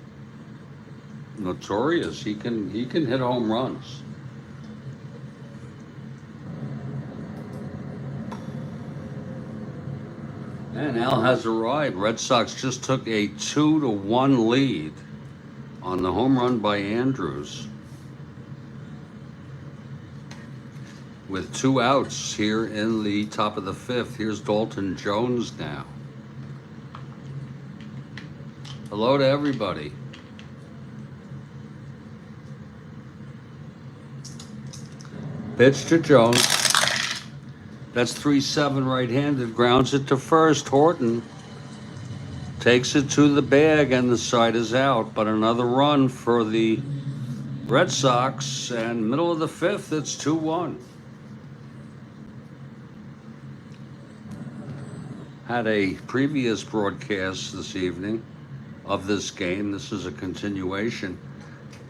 notorious. He can hit home runs. And Al has arrived. Red Sox just took a 2-1 lead on the home run by Andrews with 2 outs here in the top of the 5th. Here's Dalton Jones now. Hello to everybody. Pitch to Jones. That's 3-7 right-handed. Grounds it to first. Horton takes it to the bag, and the side is out. But another run for the Red Sox, and middle of the 5th, it's 2-1. Had a previous broadcast this evening of this game. This is a continuation.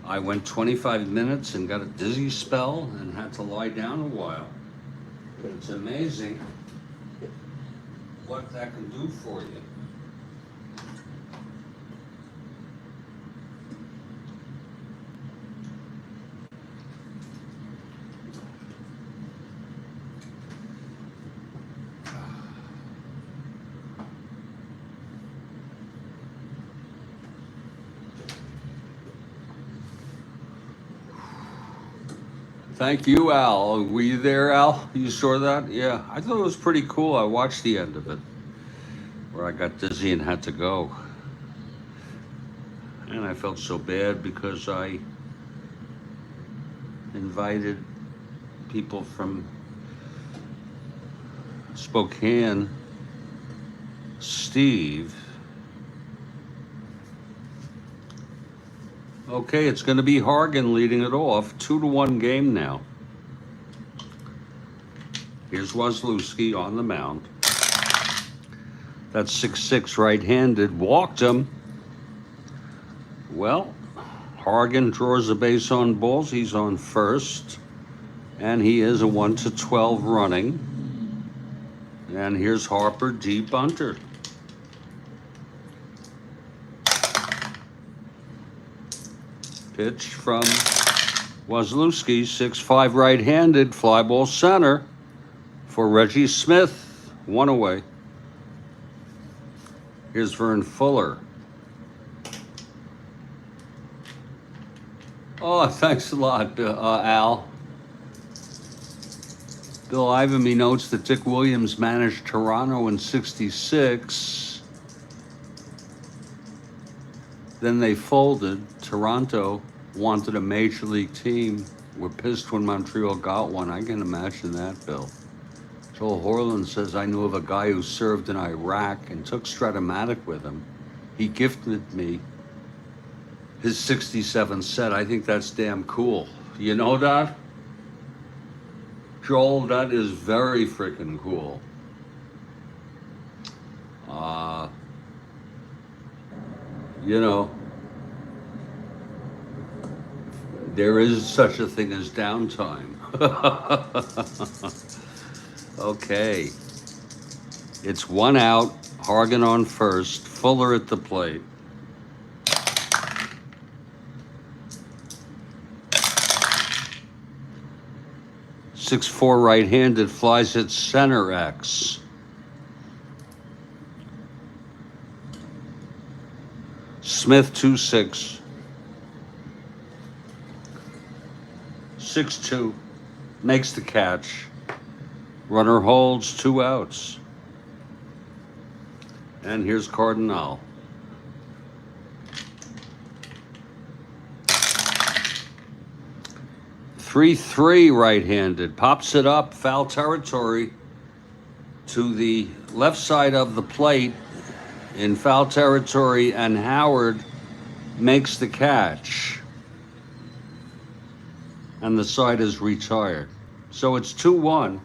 I went 25 minutes and got a dizzy spell and had to lie down a while. But it's amazing what that can do for you. Thank you, Al. Were you there, Al? You saw that? Yeah, I thought it was pretty cool. I watched the end of it, where I got dizzy and had to go. And I felt so bad because I invited people from Spokane, Steve. Okay, it's going to be Hargan leading it off. 2-1 game now. Here's Waslewski on the mound. That's 6-6 right-handed. Walked him. Well, Hargan draws a base on balls. He's on first. And he is a 1-12 running. And here's Harper, deep bunter. Pitch from Waslewski, 6-5 right-handed, fly ball center for Reggie Smith, 1 away. Here's Vern Fuller. Oh, thanks a lot, Al. Bill Ivamy notes that Dick Williams managed Toronto in '66. Then they folded. Toronto wanted a major league team. Were pissed when Montreal got one. I can imagine that, Bill. Joel Horland says, I knew of a guy who served in Iraq and took Strat-O-Matic with him. He gifted me his '67 set. I think that's damn cool. You know that? Joel, that is very freaking cool. You know, there is such a thing as downtime. Okay. It's 1 out, Hargan on first, Fuller at the plate. .6'4" right-handed, flies at center X. Smith 2-6. 6-2. Makes the catch. Runner holds, 2 outs. And here's Cardinal. .3-3 right-handed. Pops it up, foul territory to the left side of the plate in foul territory, and Howard makes the catch. And the side is retired. So it's 2-1.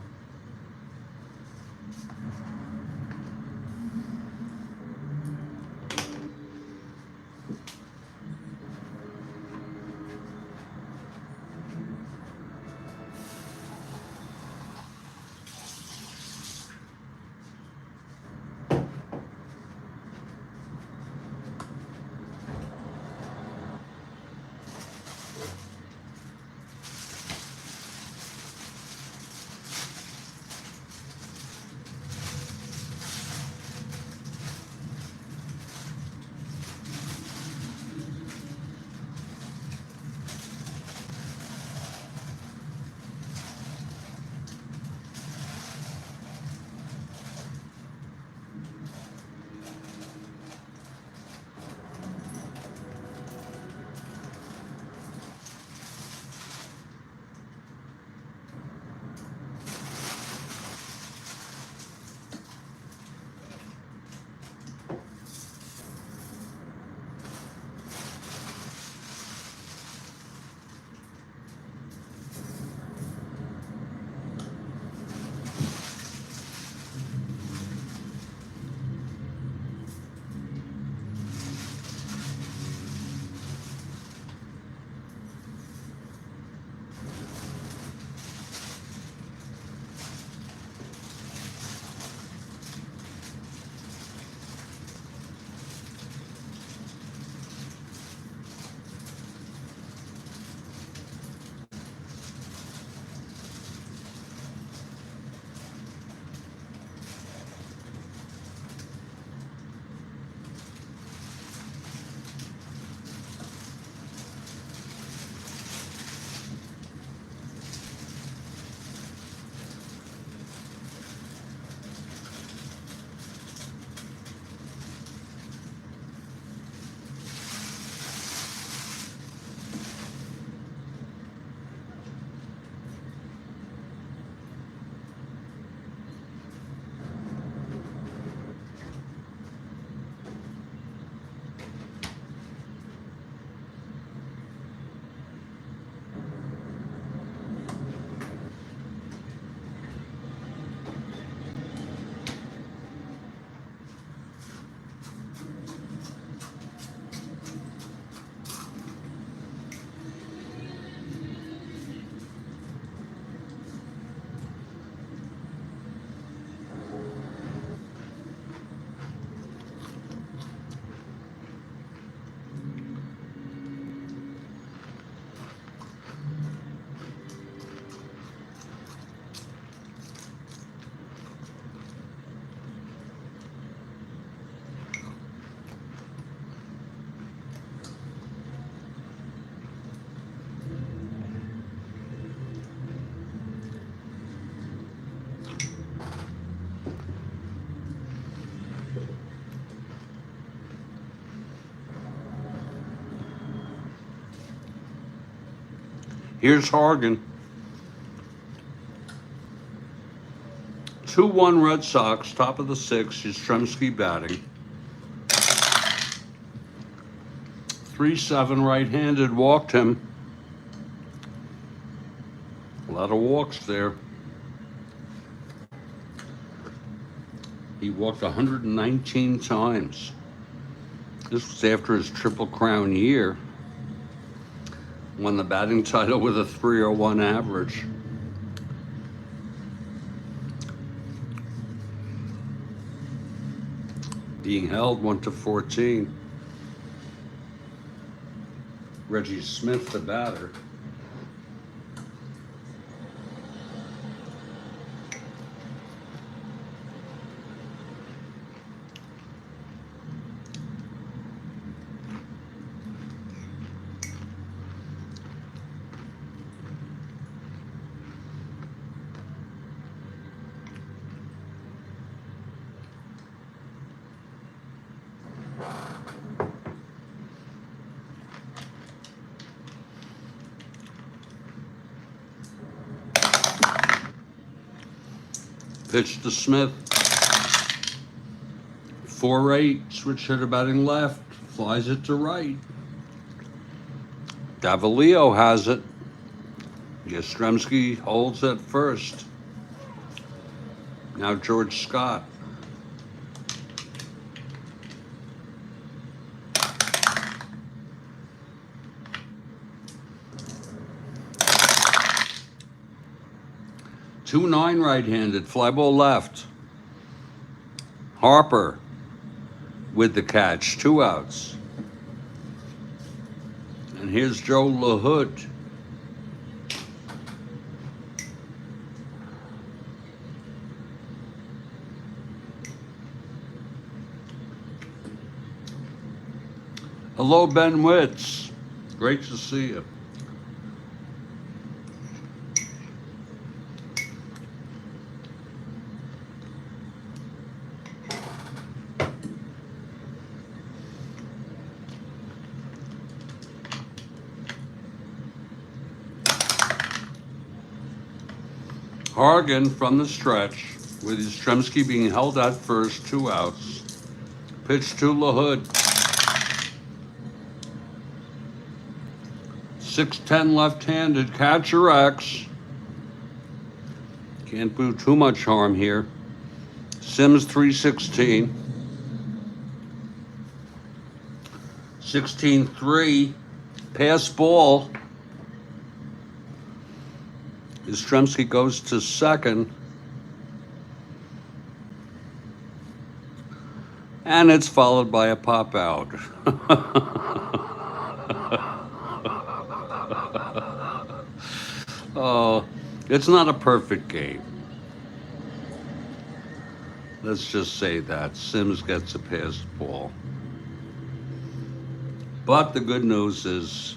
Here's Hargan. 2-1 Red Sox, top of the sixth. Yastrzemski batting. 3-7 right-handed, walked him. A lot of walks there. He walked 119 times. This was after his Triple Crown year. Won the batting title with a 301 average. Being held 1-14. Reggie Smith, the batter. Pitch to Smith. 4-8, switch hitter batting left, flies it to right. Davalillo has it. Yastrzemski holds at first. Now George Scott. Two 9 right-handed, fly ball left. Harper with the catch, 2 outs. And here's Joe LaHood. Hello, Ben Witz. Great to see you. Hargan from the stretch, with Yastrzemski being held at first, 2 outs. Pitch to LaHood. 6'10 left-handed, catcher X. Can't do too much harm here. Sims 316. 16-3, pass ball. Yastrzemski goes to second. And it's followed by a pop out. Oh, it's not a perfect game. Let's just say that. Sims gets a pass ball. But the good news is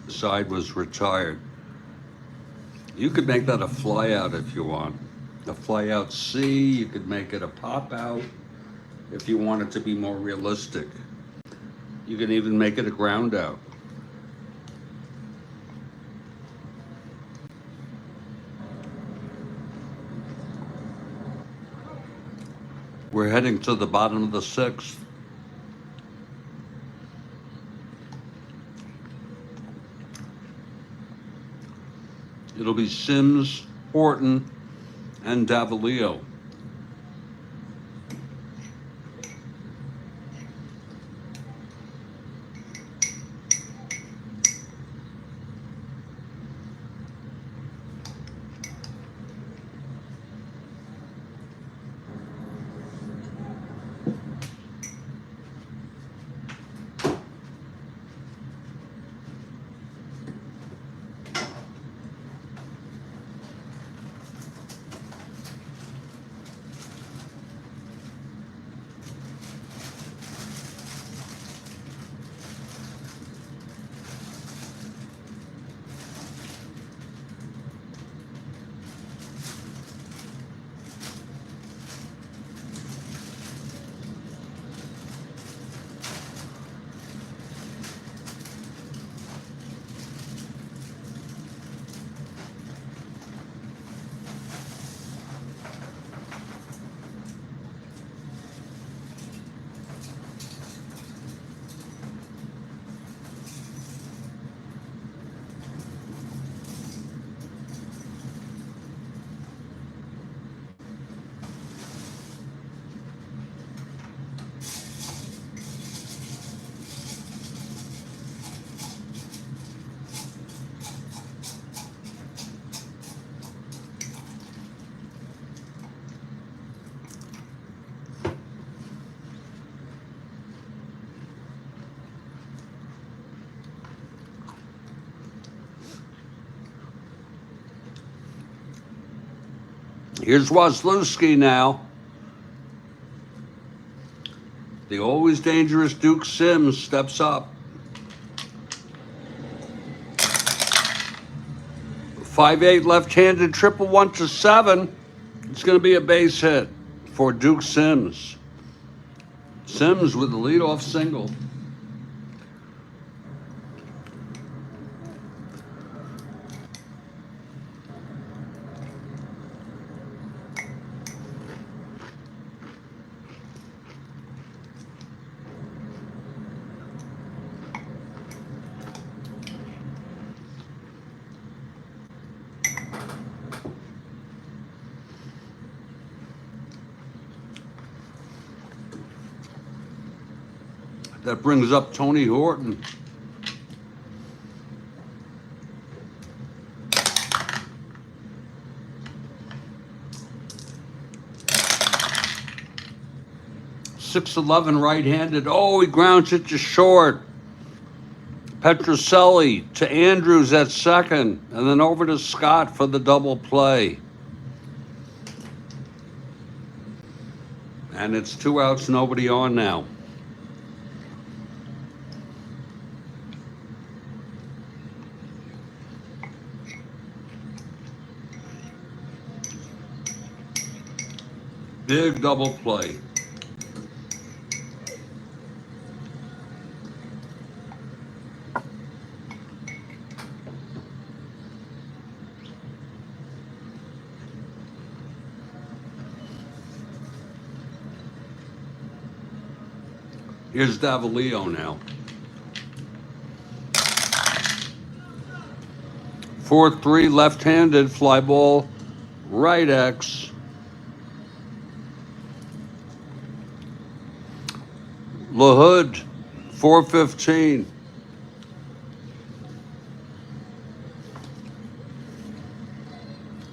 the side was retired. You could make that a fly out if you want. A fly out C, you could make it a pop out if you want it to be more realistic. You can even make it a ground out. We're heading to the bottom of the 6th. It'll be Sims, Horton, and Davalillo. Here's Waslewski now. The always dangerous Duke Sims steps up. 5-8 left-handed triple 1-7. It's going to be a base hit for Duke Sims. Sims with the leadoff single. That brings up Tony Horton. .611 right-handed. Oh, he grounds it to short. Petroselli to Andrews at second, and then over to Scott for the double play. And it's 2 outs, nobody on now. Big double play. Here's Davalillo now. 4-3 left-handed fly ball, right X. LaHood, 415.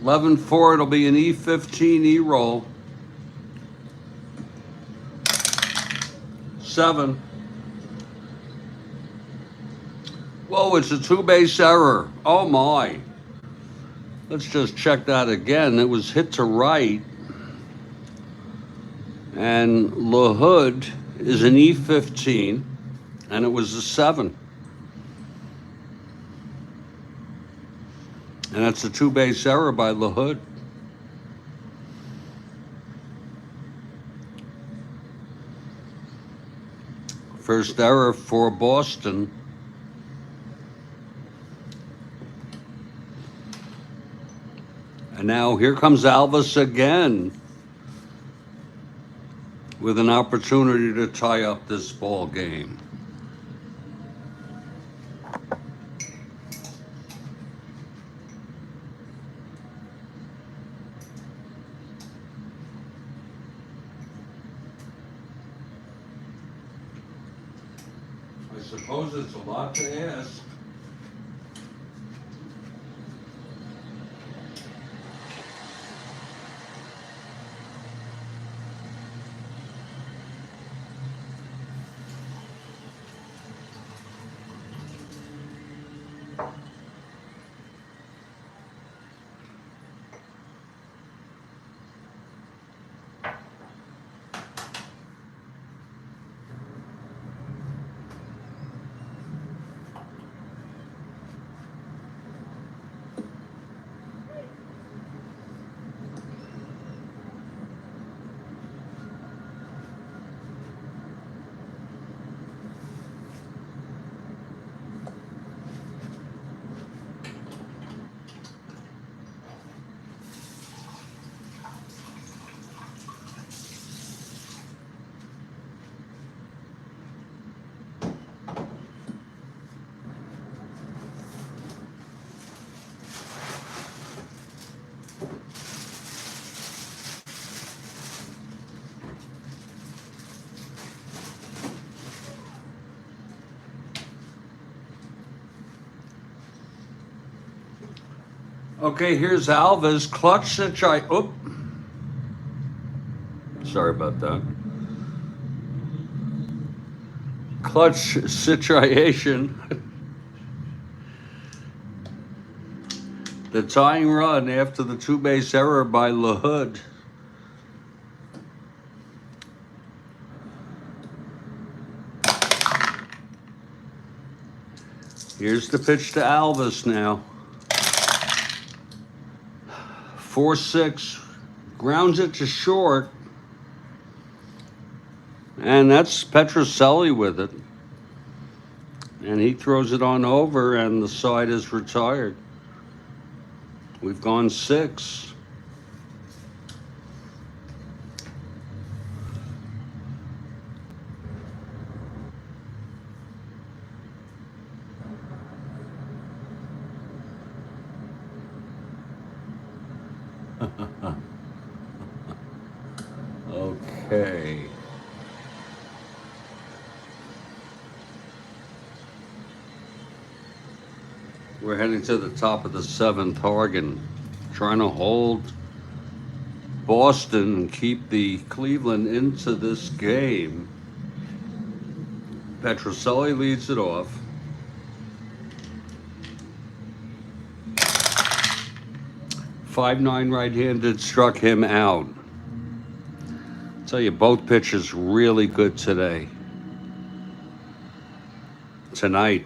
.11-4, it'll be an E15 E-roll. 7. Whoa, it's a two-base error. Oh my. Let's just check that again. It was hit to right. And LaHood is an E15, and it was a 7. And that's a two-base error by LaHood. First error for Boston. And now here comes Alvis again with an opportunity to tie up this ball game. I suppose it's a lot to ask. Okay, here's Alvis, clutch situation. Oop. Sorry about that. Clutch situation. The tying run after the two-base error by LaHood. Here's the pitch to Alvis now. 4-6, grounds it to short. And that's Petrocelli with it. And he throws it on over, and the side is retired. We've gone 6. Okay. We're heading to the top of the 7th. Hargan trying to hold Boston and keep the Cleveland into this game. Petrocelli leads it off. .59 right-handed struck him out. Tell you, both pitchers really good today. Tonight.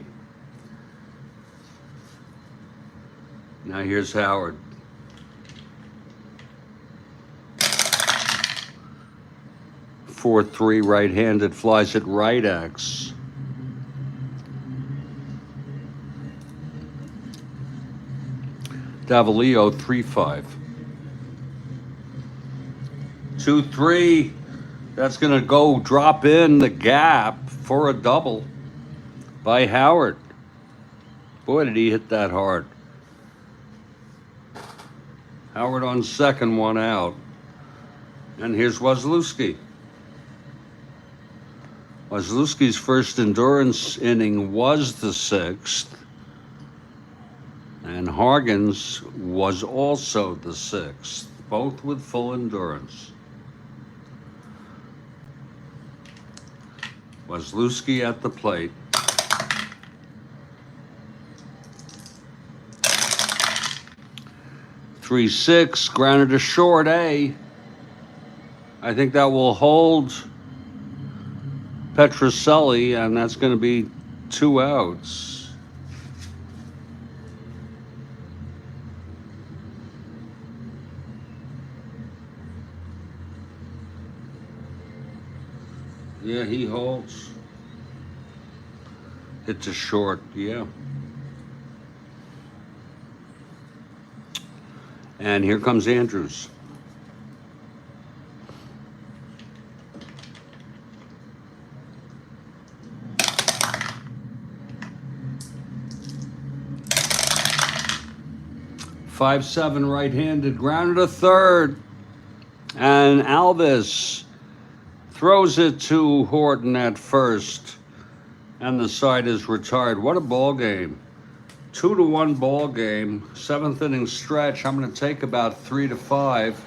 Now here's Howard. .43 right-handed, flies at right X. Davalillo 3-5. 2-3. That's going to go drop in the gap for a double by Howard. Boy, did he hit that hard. Howard on second, 1 out. And here's Waslewski. Waslewski's first endurance inning was the 6th. And Hargan's was also the 6th, both with full endurance. Waslewski at the plate. .36, grounded to short A. I think that will hold Petrocelli, and that's going to be 2 outs. Yeah, he holds. Hit to short, yeah. And here comes Andrews. .57 right-handed, grounded to third. And Alvis throws it to Horton at first. And the side is retired. What a ball game. 2-1 ball game. 7th inning stretch. I'm going to take about 3 to 5.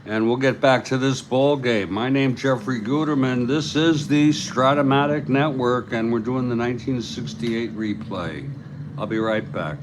And we'll get back to this ball game. My name's Jeffrey Guterman. This is the Strat-O-Matic Network, and we're doing the 1968 replay. I'll be right back.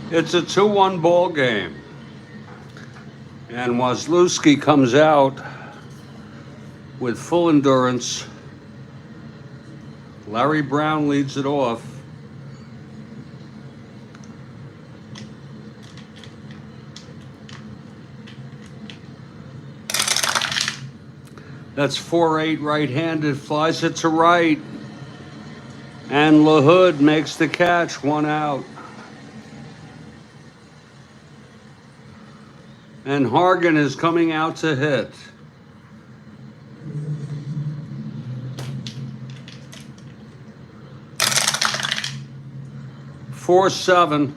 It's a 2-1 ball game. And Waslewski comes out with full endurance. Larry Brown leads it off. That's 4-8 right-handed, flies it to right. And LaHood makes the catch, 1 out. And Hargan is coming out to hit. "4-7,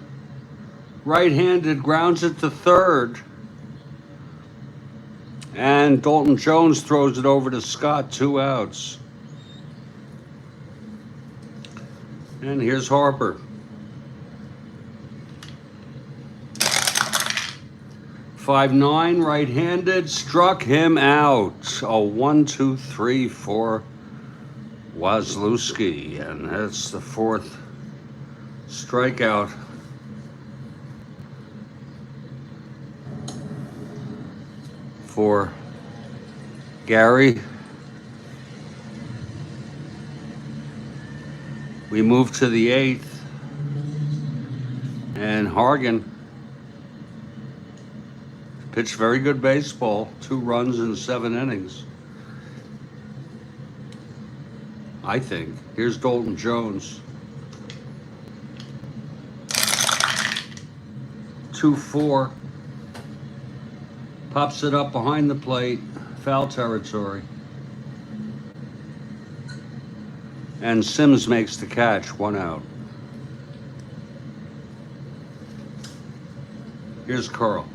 right-handed, grounds it to third. And Dalton Jones throws it over to Scott, 2 outs. And here's Harper. 5-9, right-handed, struck him out. A 1-2-3 for Waslewski, and that's the 4th strikeout. For Gary. We move to the 8th, and Hargan pitched very good baseball, 2 runs in 7 innings, I think. Here's Dalton Jones. 2-4. Pops it up behind the plate, foul territory. And Sims makes the catch, 1 out. Here's Carl.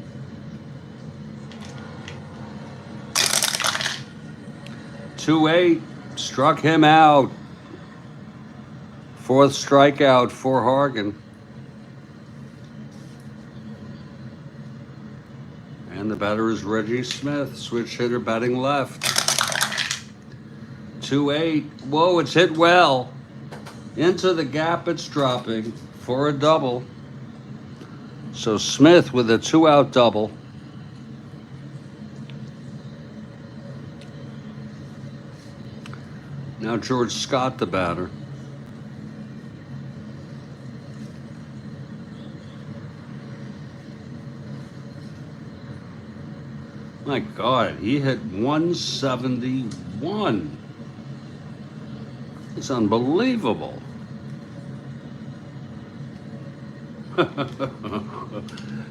2-8, struck him out. 4th strikeout for Hargan. And the batter is Reggie Smith, switch hitter batting left. 2-8, whoa, it's hit well. Into the gap it's dropping for a double. So Smith with a 2-out double. Now George Scott, the batter. My God, he hit 171. It's unbelievable.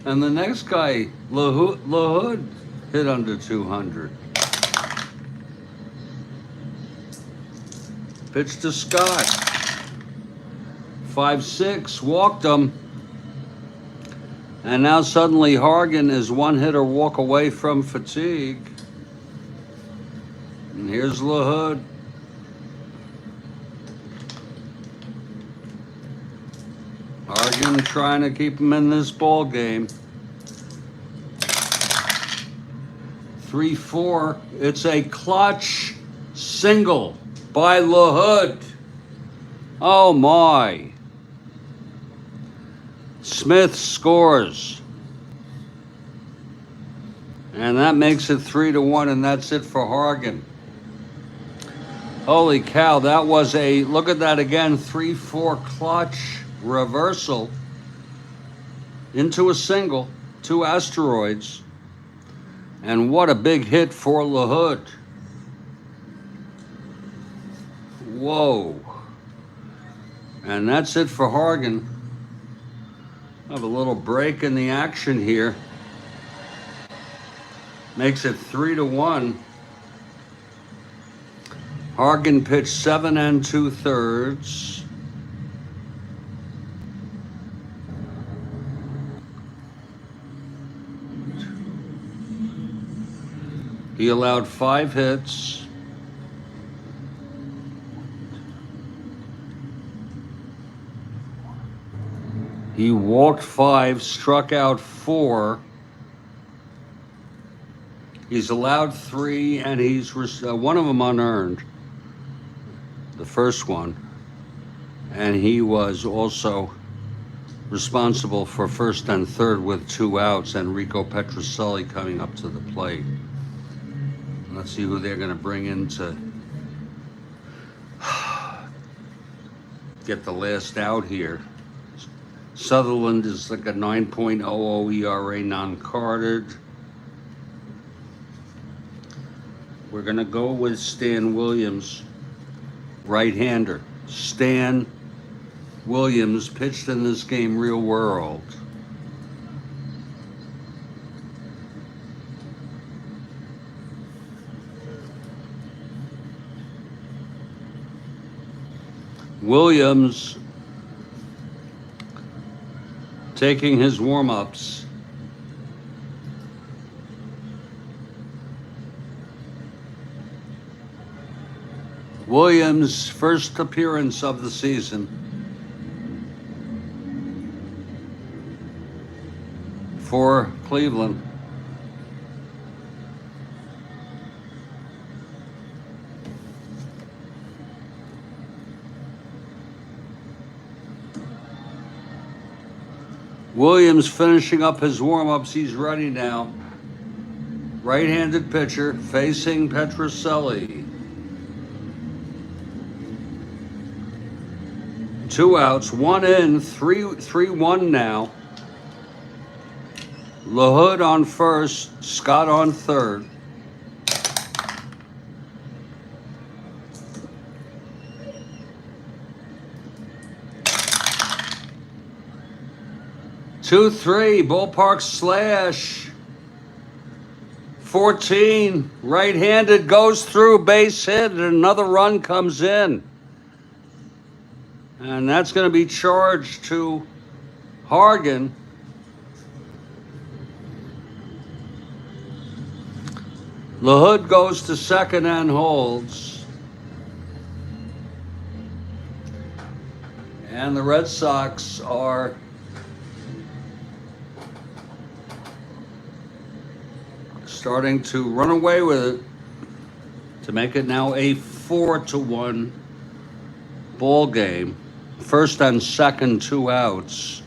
And the next guy, LaHood, hit under 200. Pitch to Scott. 5-6, walked him. And now suddenly Hargan is 1 hitter walk away from fatigue. And here's LaHood. Hargan trying to keep him in this ball game. 3-4. It's a clutch single by LaHood. Oh my. Smith scores. And that makes it 3-1, and that's it for Hargan. Holy cow, that was a, look at that again, 3-4 clutch reversal into a single, 2 asteroids. And what a big hit for LaHood. Whoa. And that's it for Hargan. Have a little break in the action here. Makes it 3-1. Hargan pitched 7 2/3. He allowed 5 hits. He walked 5, struck out 4. He's allowed 3, and he's one of them unearned, the first one. And he was also responsible for first and third with 2 outs, and Rico Petroselli coming up to the plate. Let's see who they're going to bring in to get the last out here. Sutherland is like a 9.00 ERA, non-carded. We're going to go with Stan Williams, right-hander. Stan Williams pitched in this game real world. Williams taking his warm-ups. Williams' first appearance of the season for Cleveland. Williams finishing up his warm-ups. He's ready now. Right-handed pitcher facing Petroselli. 2 outs, 1 in, 3-1 now. LaHood on first, Scott on third. Two, three, ballpark slash. 14, right-handed, goes through, base hit, and another run comes in. And that's going to be charged to Hargan. LaHood goes to second and holds. And the Red Sox are starting to run away with it to make it now a 4-1 ball game. First and second, 2 outs.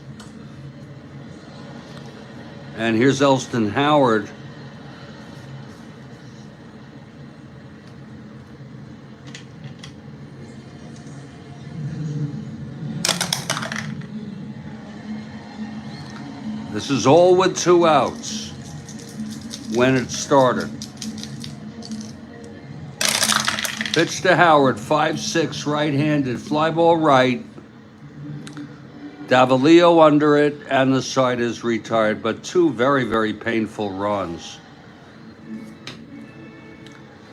And here's Elston Howard. This is all with 2 outs when it started. Pitch to Howard, 5-6, right-handed, fly ball right. Davalillo under it, and the side is retired, but 2 very, very painful runs.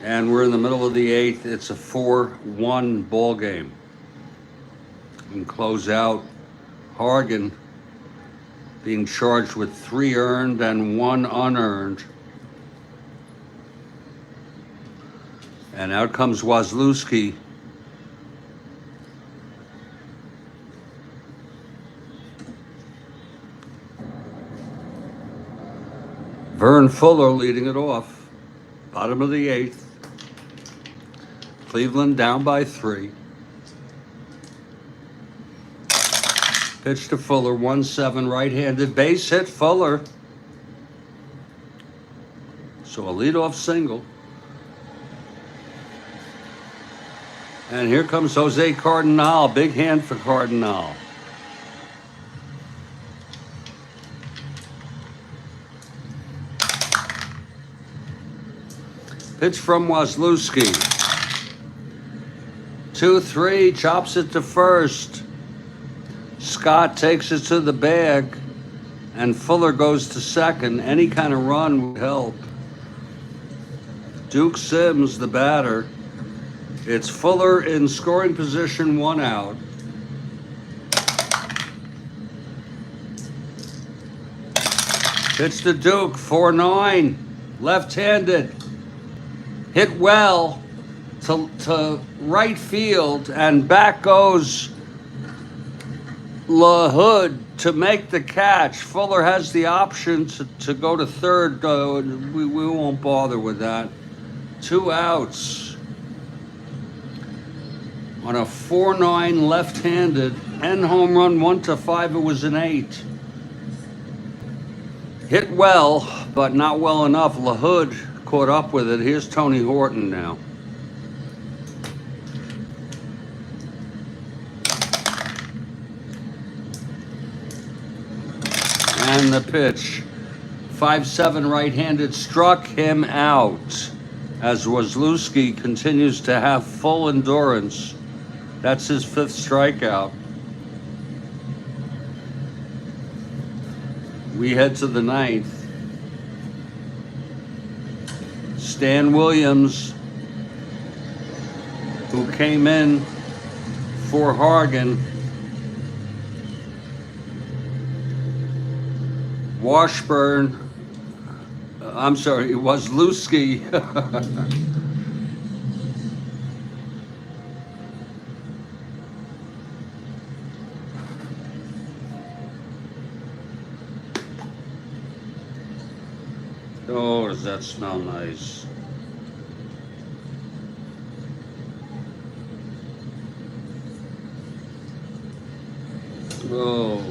And we're in the middle of the 8th. It's a 4-1 ball game. And close out, Hargan being charged with 3 earned and 1 unearned. And out comes Waslewski. Vern Fuller leading it off. Bottom of the 8th. Cleveland down by 3. Pitch to Fuller, 1-7, right-handed, base hit, Fuller. So a leadoff single. And here comes Jose Cardinal, big hand for Cardinal. Pitch from Waslewski. 2-3, chops it to first. Scott takes it to the bag, and Fuller goes to second. Any kind of run would help. Duke Sims, the batter. It's Fuller in scoring position, 1 out. Pitch to Duke, 4-9, left-handed. Hit well to right field, and back goes LaHood to make the catch. Fuller has the option to go to third. We won't bother with that. 2 outs. on a 4-9 left-handed, and home run 1-5. It was an 8. Hit well, but not well enough. LaHood caught up with it. Here's Tony Horton now. And the pitch. 5-7 right-handed struck him out as Waslewski continues to have full endurance. That's his 5th strikeout. We head to the 9th. Stan Williams, who came in for Hargan. Waslewski. Oh, does that smell nice? Oh.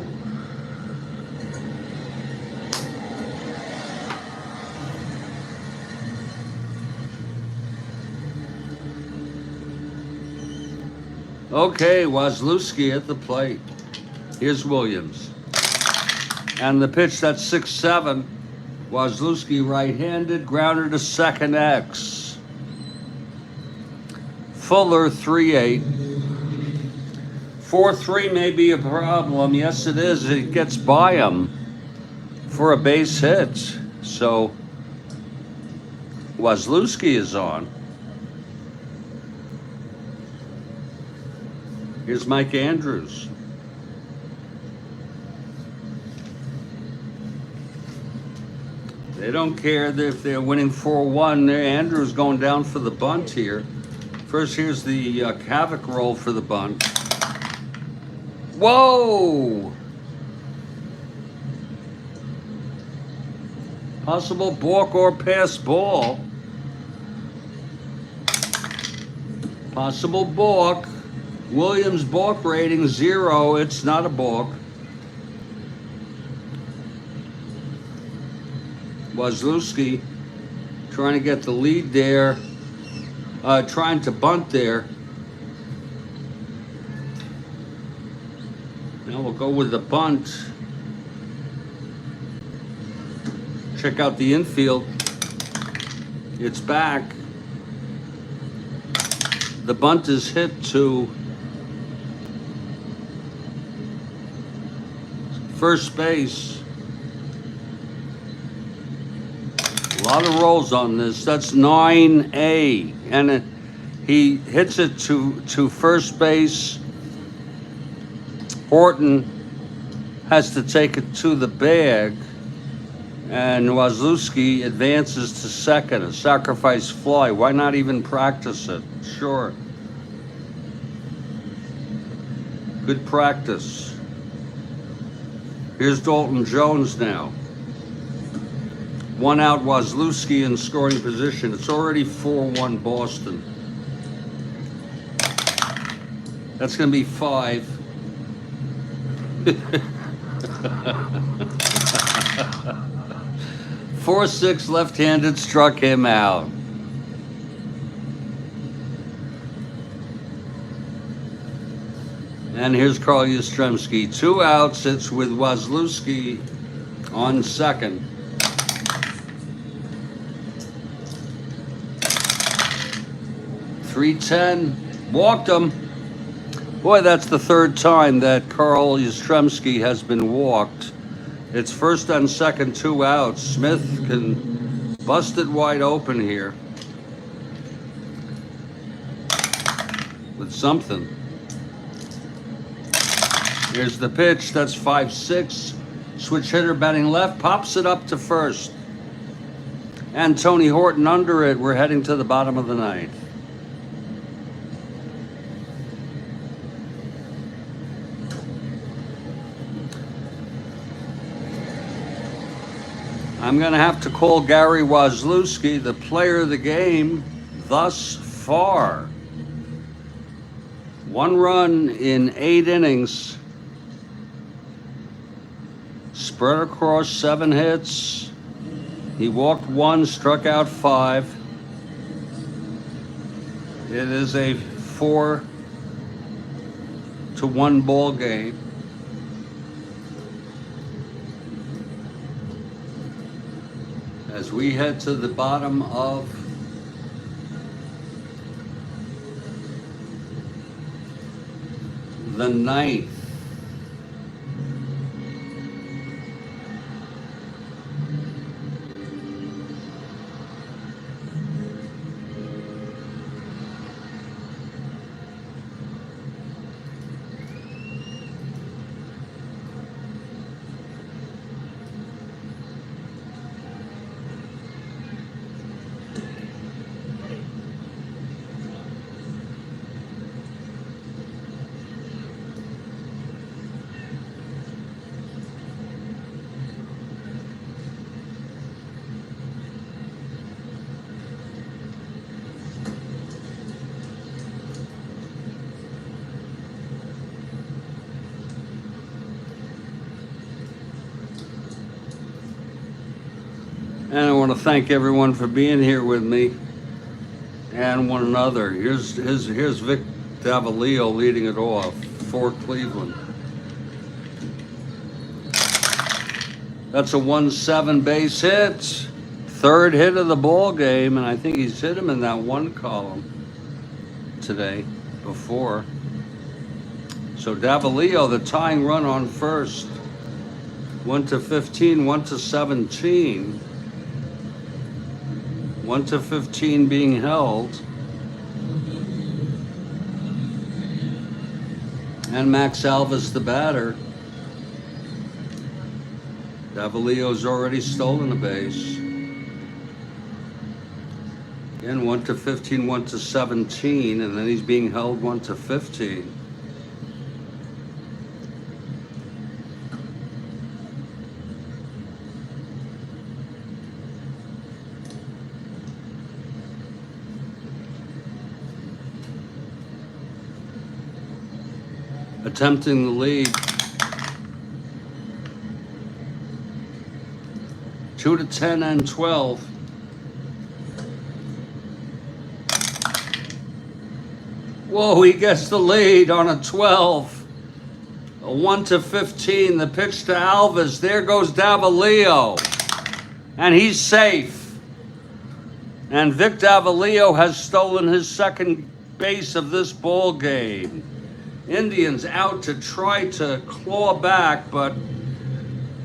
Okay, Waslewski at the plate. Here's Williams. And the pitch, that's 6-7. Waslewski right-handed, grounder to second X. Fuller 3-8. 4-3 may be a problem. Yes, it is. It gets by him for a base hit. So Waslewski is on. Here's Mike Andrews. They don't care if they're winning 4-1. Andrews going down for the bunt here. First, here's the havoc roll for the bunt. Whoa! Possible balk or pass ball. Possible balk. Williams balk rating 0. It's not a balk. Waslewski trying to get the lead there, trying to bunt there. Now we'll go with the bunt. Check out the infield. It's back. The bunt is hit to first base. A lot of rolls on this. That's 9A. And he hits it to first base. Horton has to take it to the bag. And Waslewski advances to second. A sacrifice fly. Why not even practice it? Sure. Good practice. Here's Dalton Jones now. 1 out, Waslewski in scoring position. It's already 4-1 Boston. That's going to be 5. 4-6 left-handed struck him out. And here's Carl Yastrzemski. 2 outs. It's with Waslewski on second. 3-10. Walked him. Boy, that's the 3rd time that Carl Yastrzemski has been walked. It's first and second, 2 outs. Smith can bust it wide open here with something. Here's the pitch. That's 5-6. Switch hitter batting left. Pops it up to first. And Tony Horton under it. We're heading to the bottom of the 9th. I'm going to have to call Gary Waslewski the player of the game thus far. 1 run in 8 innings, spread across 7 hits. He walked 1, struck out 5. It is a 4-1 ball game. As we head to the bottom of the 9th. And I want to thank everyone for being here with me and one another. Here's Vic Davalillo leading it off for Cleveland. That's a 1-7 base hit. 3rd hit of the ball game, and I think he's hit him in that 1 column today before. So Davalillo, the tying run on first. 1-15, 1-17. 1-15 being held. And Max Alvis, the batter. Davalillo's already stolen a base. Again, 1-15, 1-17, and then he's being held 1-15. Attempting the lead. 2-10 and 12. Whoa, he gets the lead on a 12. A 1-15, the pitch to Alvis. There goes Davalillo. And he's safe. And Vic Davalillo has stolen his 2nd base of this ball game. Indians out to try to claw back, but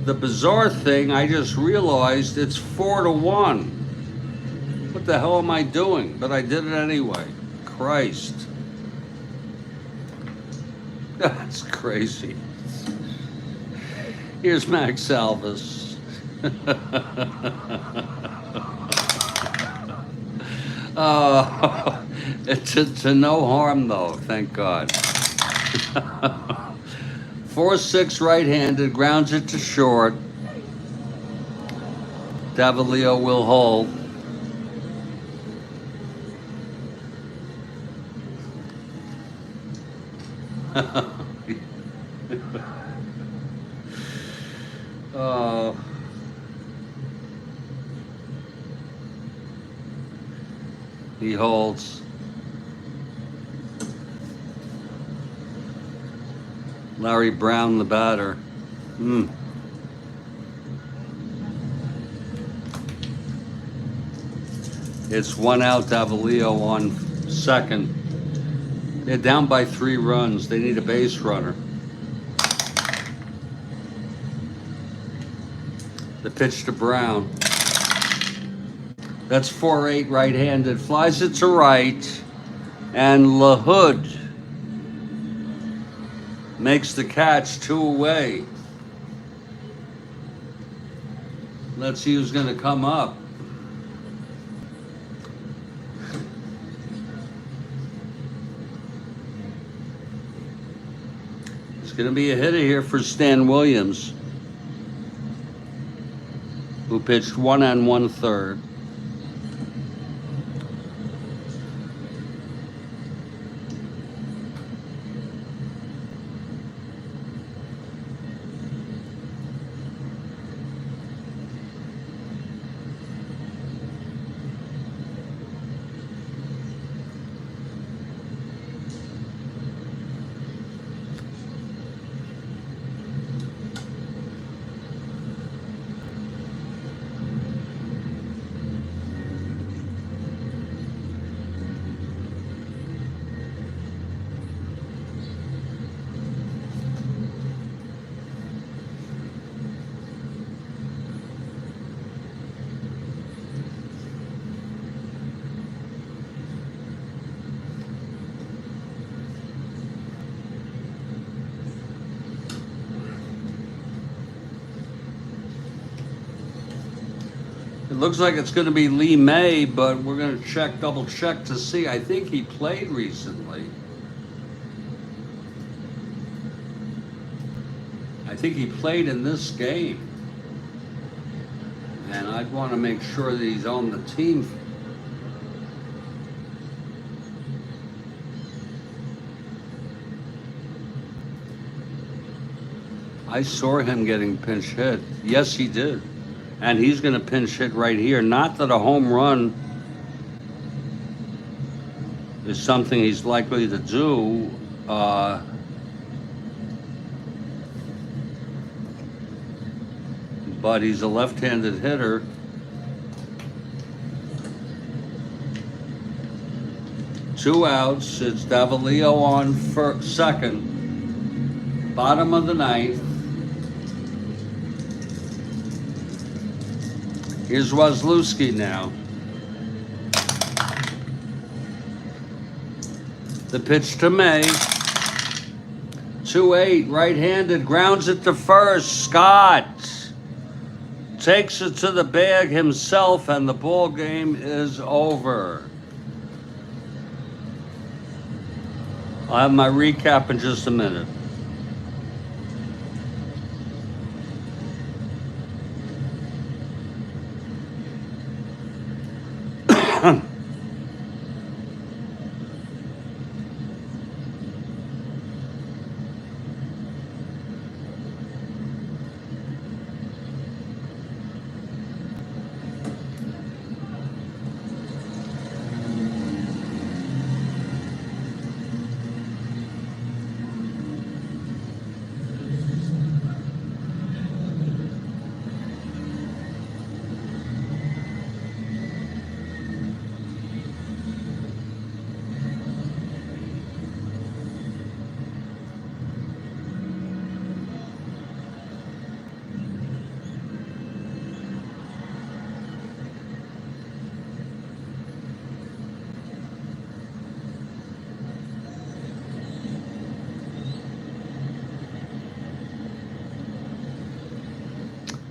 the bizarre thing, I just realized it's 4-1. What the hell am I doing? But I did it anyway. Christ. That's crazy. Here's Max Alvis. To no harm, though, thank God. 4-6 right-handed, grounds it to short. Davalillo will hold. He holds. Larry Brown, the batter. It's 1 out, Davalillo on 2nd. They're down by 3 runs. They need a base runner. The pitch to Brown. That's 4-8 right-handed. Flies it to right. And LaHood makes the catch, 2 away. Let's see who's going to come up. It's going to be a hitter here for Stan Williams, who pitched 1 1/3. looks like it's going to be Lee May, but we're going to double check to see. I think he played recently. I think he played in this game. And I'd want to make sure that he's on the team. I saw him getting pinch hit. Yes, he did. And he's going to pinch hit right here. Not that a home run is something he's likely to do. But he's a left-handed hitter. Two outs. It's Davalillo on second. Bottom of the ninth. Here's Waslewski now. The pitch to May. 2-8, right-handed, grounds it to first. Scott takes it to the bag himself, and the ball game is over. I'll have my recap in just a minute.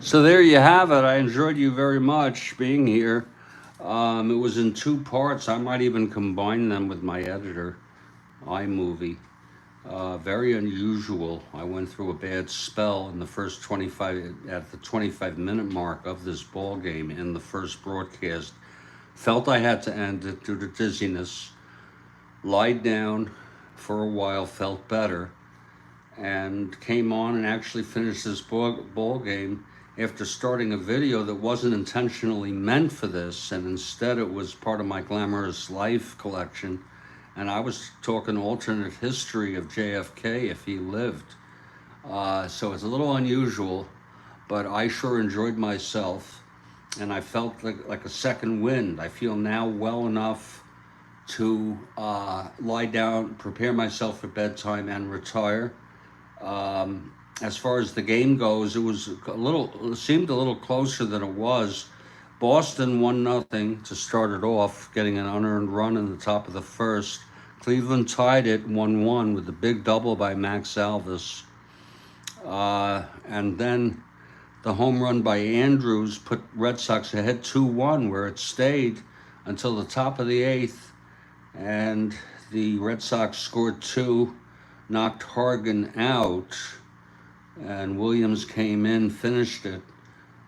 So there you have it. I enjoyed you very much being here. It was in two parts. I might even combine them with my editor, iMovie. Very unusual. I went through a bad spell in the first 25-minute mark of this ball game in the first broadcast. Felt I had to end it due to dizziness. Lied down for a while, felt better, and came on and actually finished this ball game after starting a video that wasn't intentionally meant for this, and instead it was part of my Glamorous Life collection, and I was talking alternate history of JFK if he lived. So it's a little unusual, but I sure enjoyed myself, and I felt like a second wind. I feel now well enough to lie down, prepare myself for bedtime, and retire. As far as the game goes, it seemed a little closer than it was. Boston 1-0 to start it off, getting an unearned run in the top of the first. Cleveland tied it 1-1 with a big double by Max Alvis. And then the home run by Andrews put Red Sox ahead 2-1, where it stayed until the top of the eighth. And the Red Sox scored two, knocked Hargan out, and Williams came in, finished it.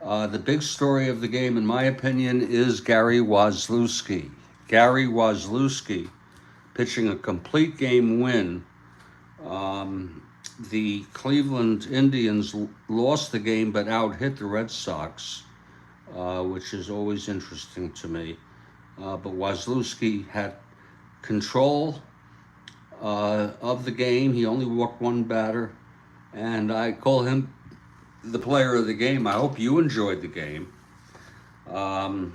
The big story of the game, in my opinion, is Gary Waslewski. Gary Waslewski pitching a complete game win. The Cleveland Indians lost the game but out-hit the Red Sox, which is always interesting to me. But Waslewski had control of the game. He only walked one batter, and I call him the player of the game. I hope you enjoyed the game. I'm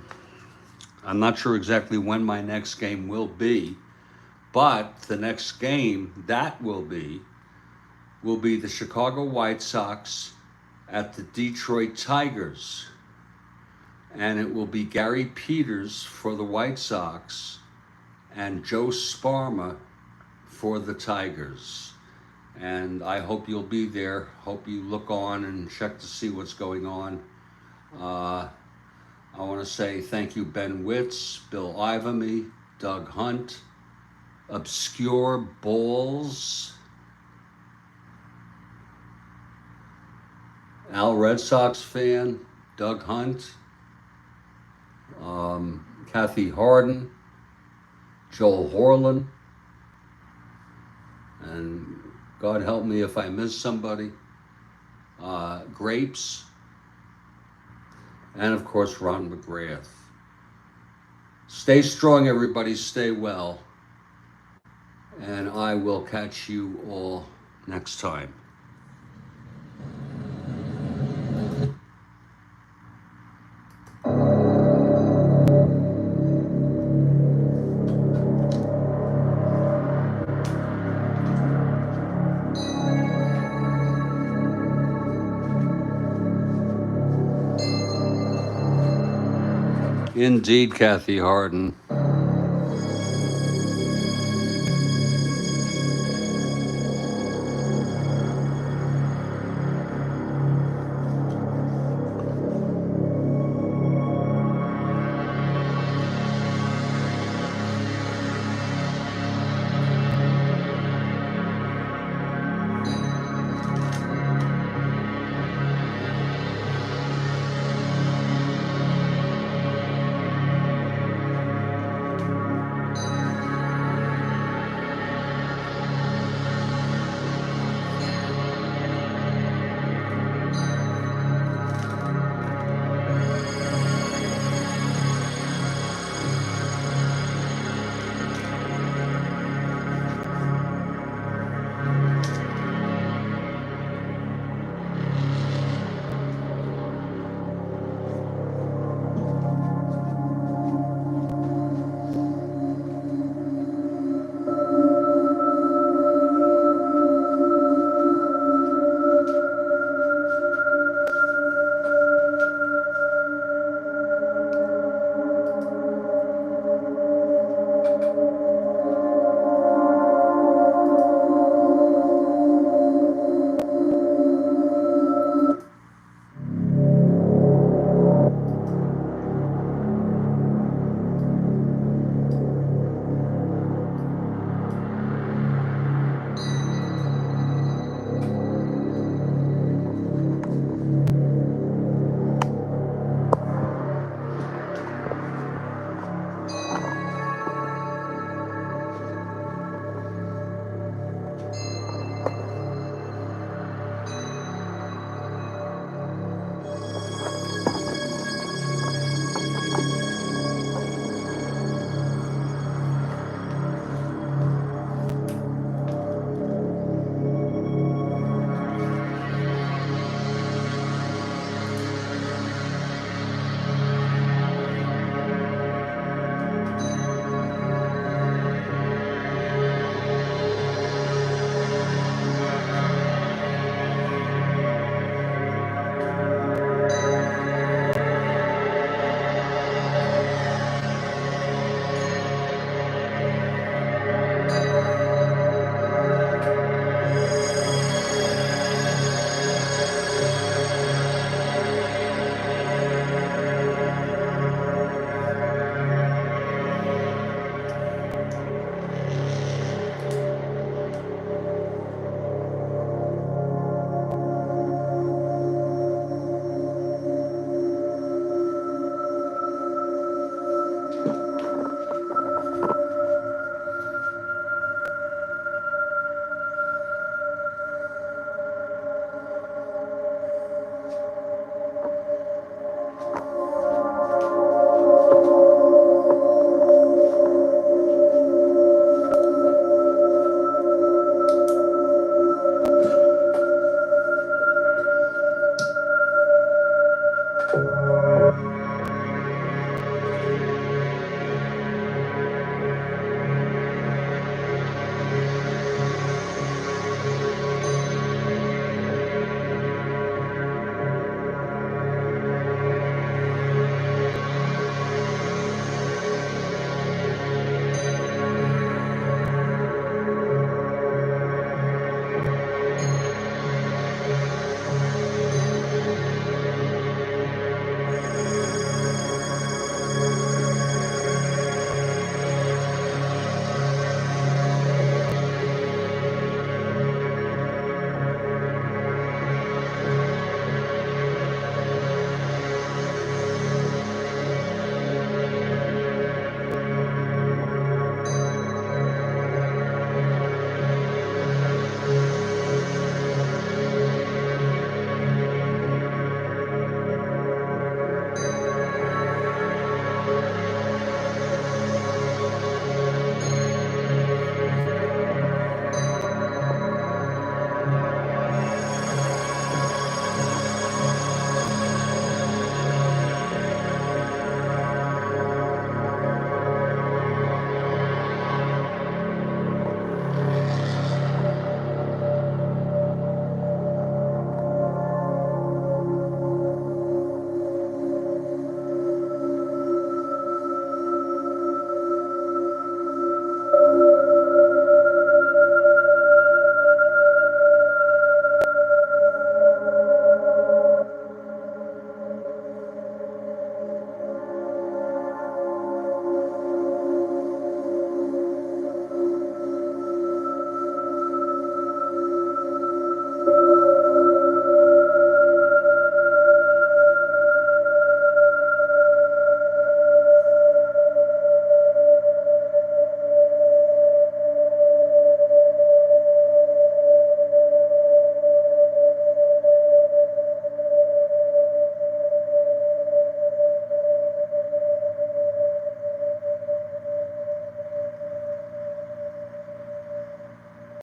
not sure exactly when my next game will be, but the next game that will be the Chicago White Sox at the Detroit Tigers. And it will be Gary Peters for the White Sox and Joe Sparma for the Tigers. And I hope you'll be there. Hope you look on and check to see what's going on. I want to say thank you, Ben Witz, Bill Ivamy, Doug Hunt, Obscure Balls, Al Red Sox fan, Doug Hunt, Kathy Harden, Joel Horlin, and God help me if I miss somebody, Grapes, and of course Ron McGrath. Stay strong, everybody, stay well, and I will catch you all next time. Indeed, Kathy Harden.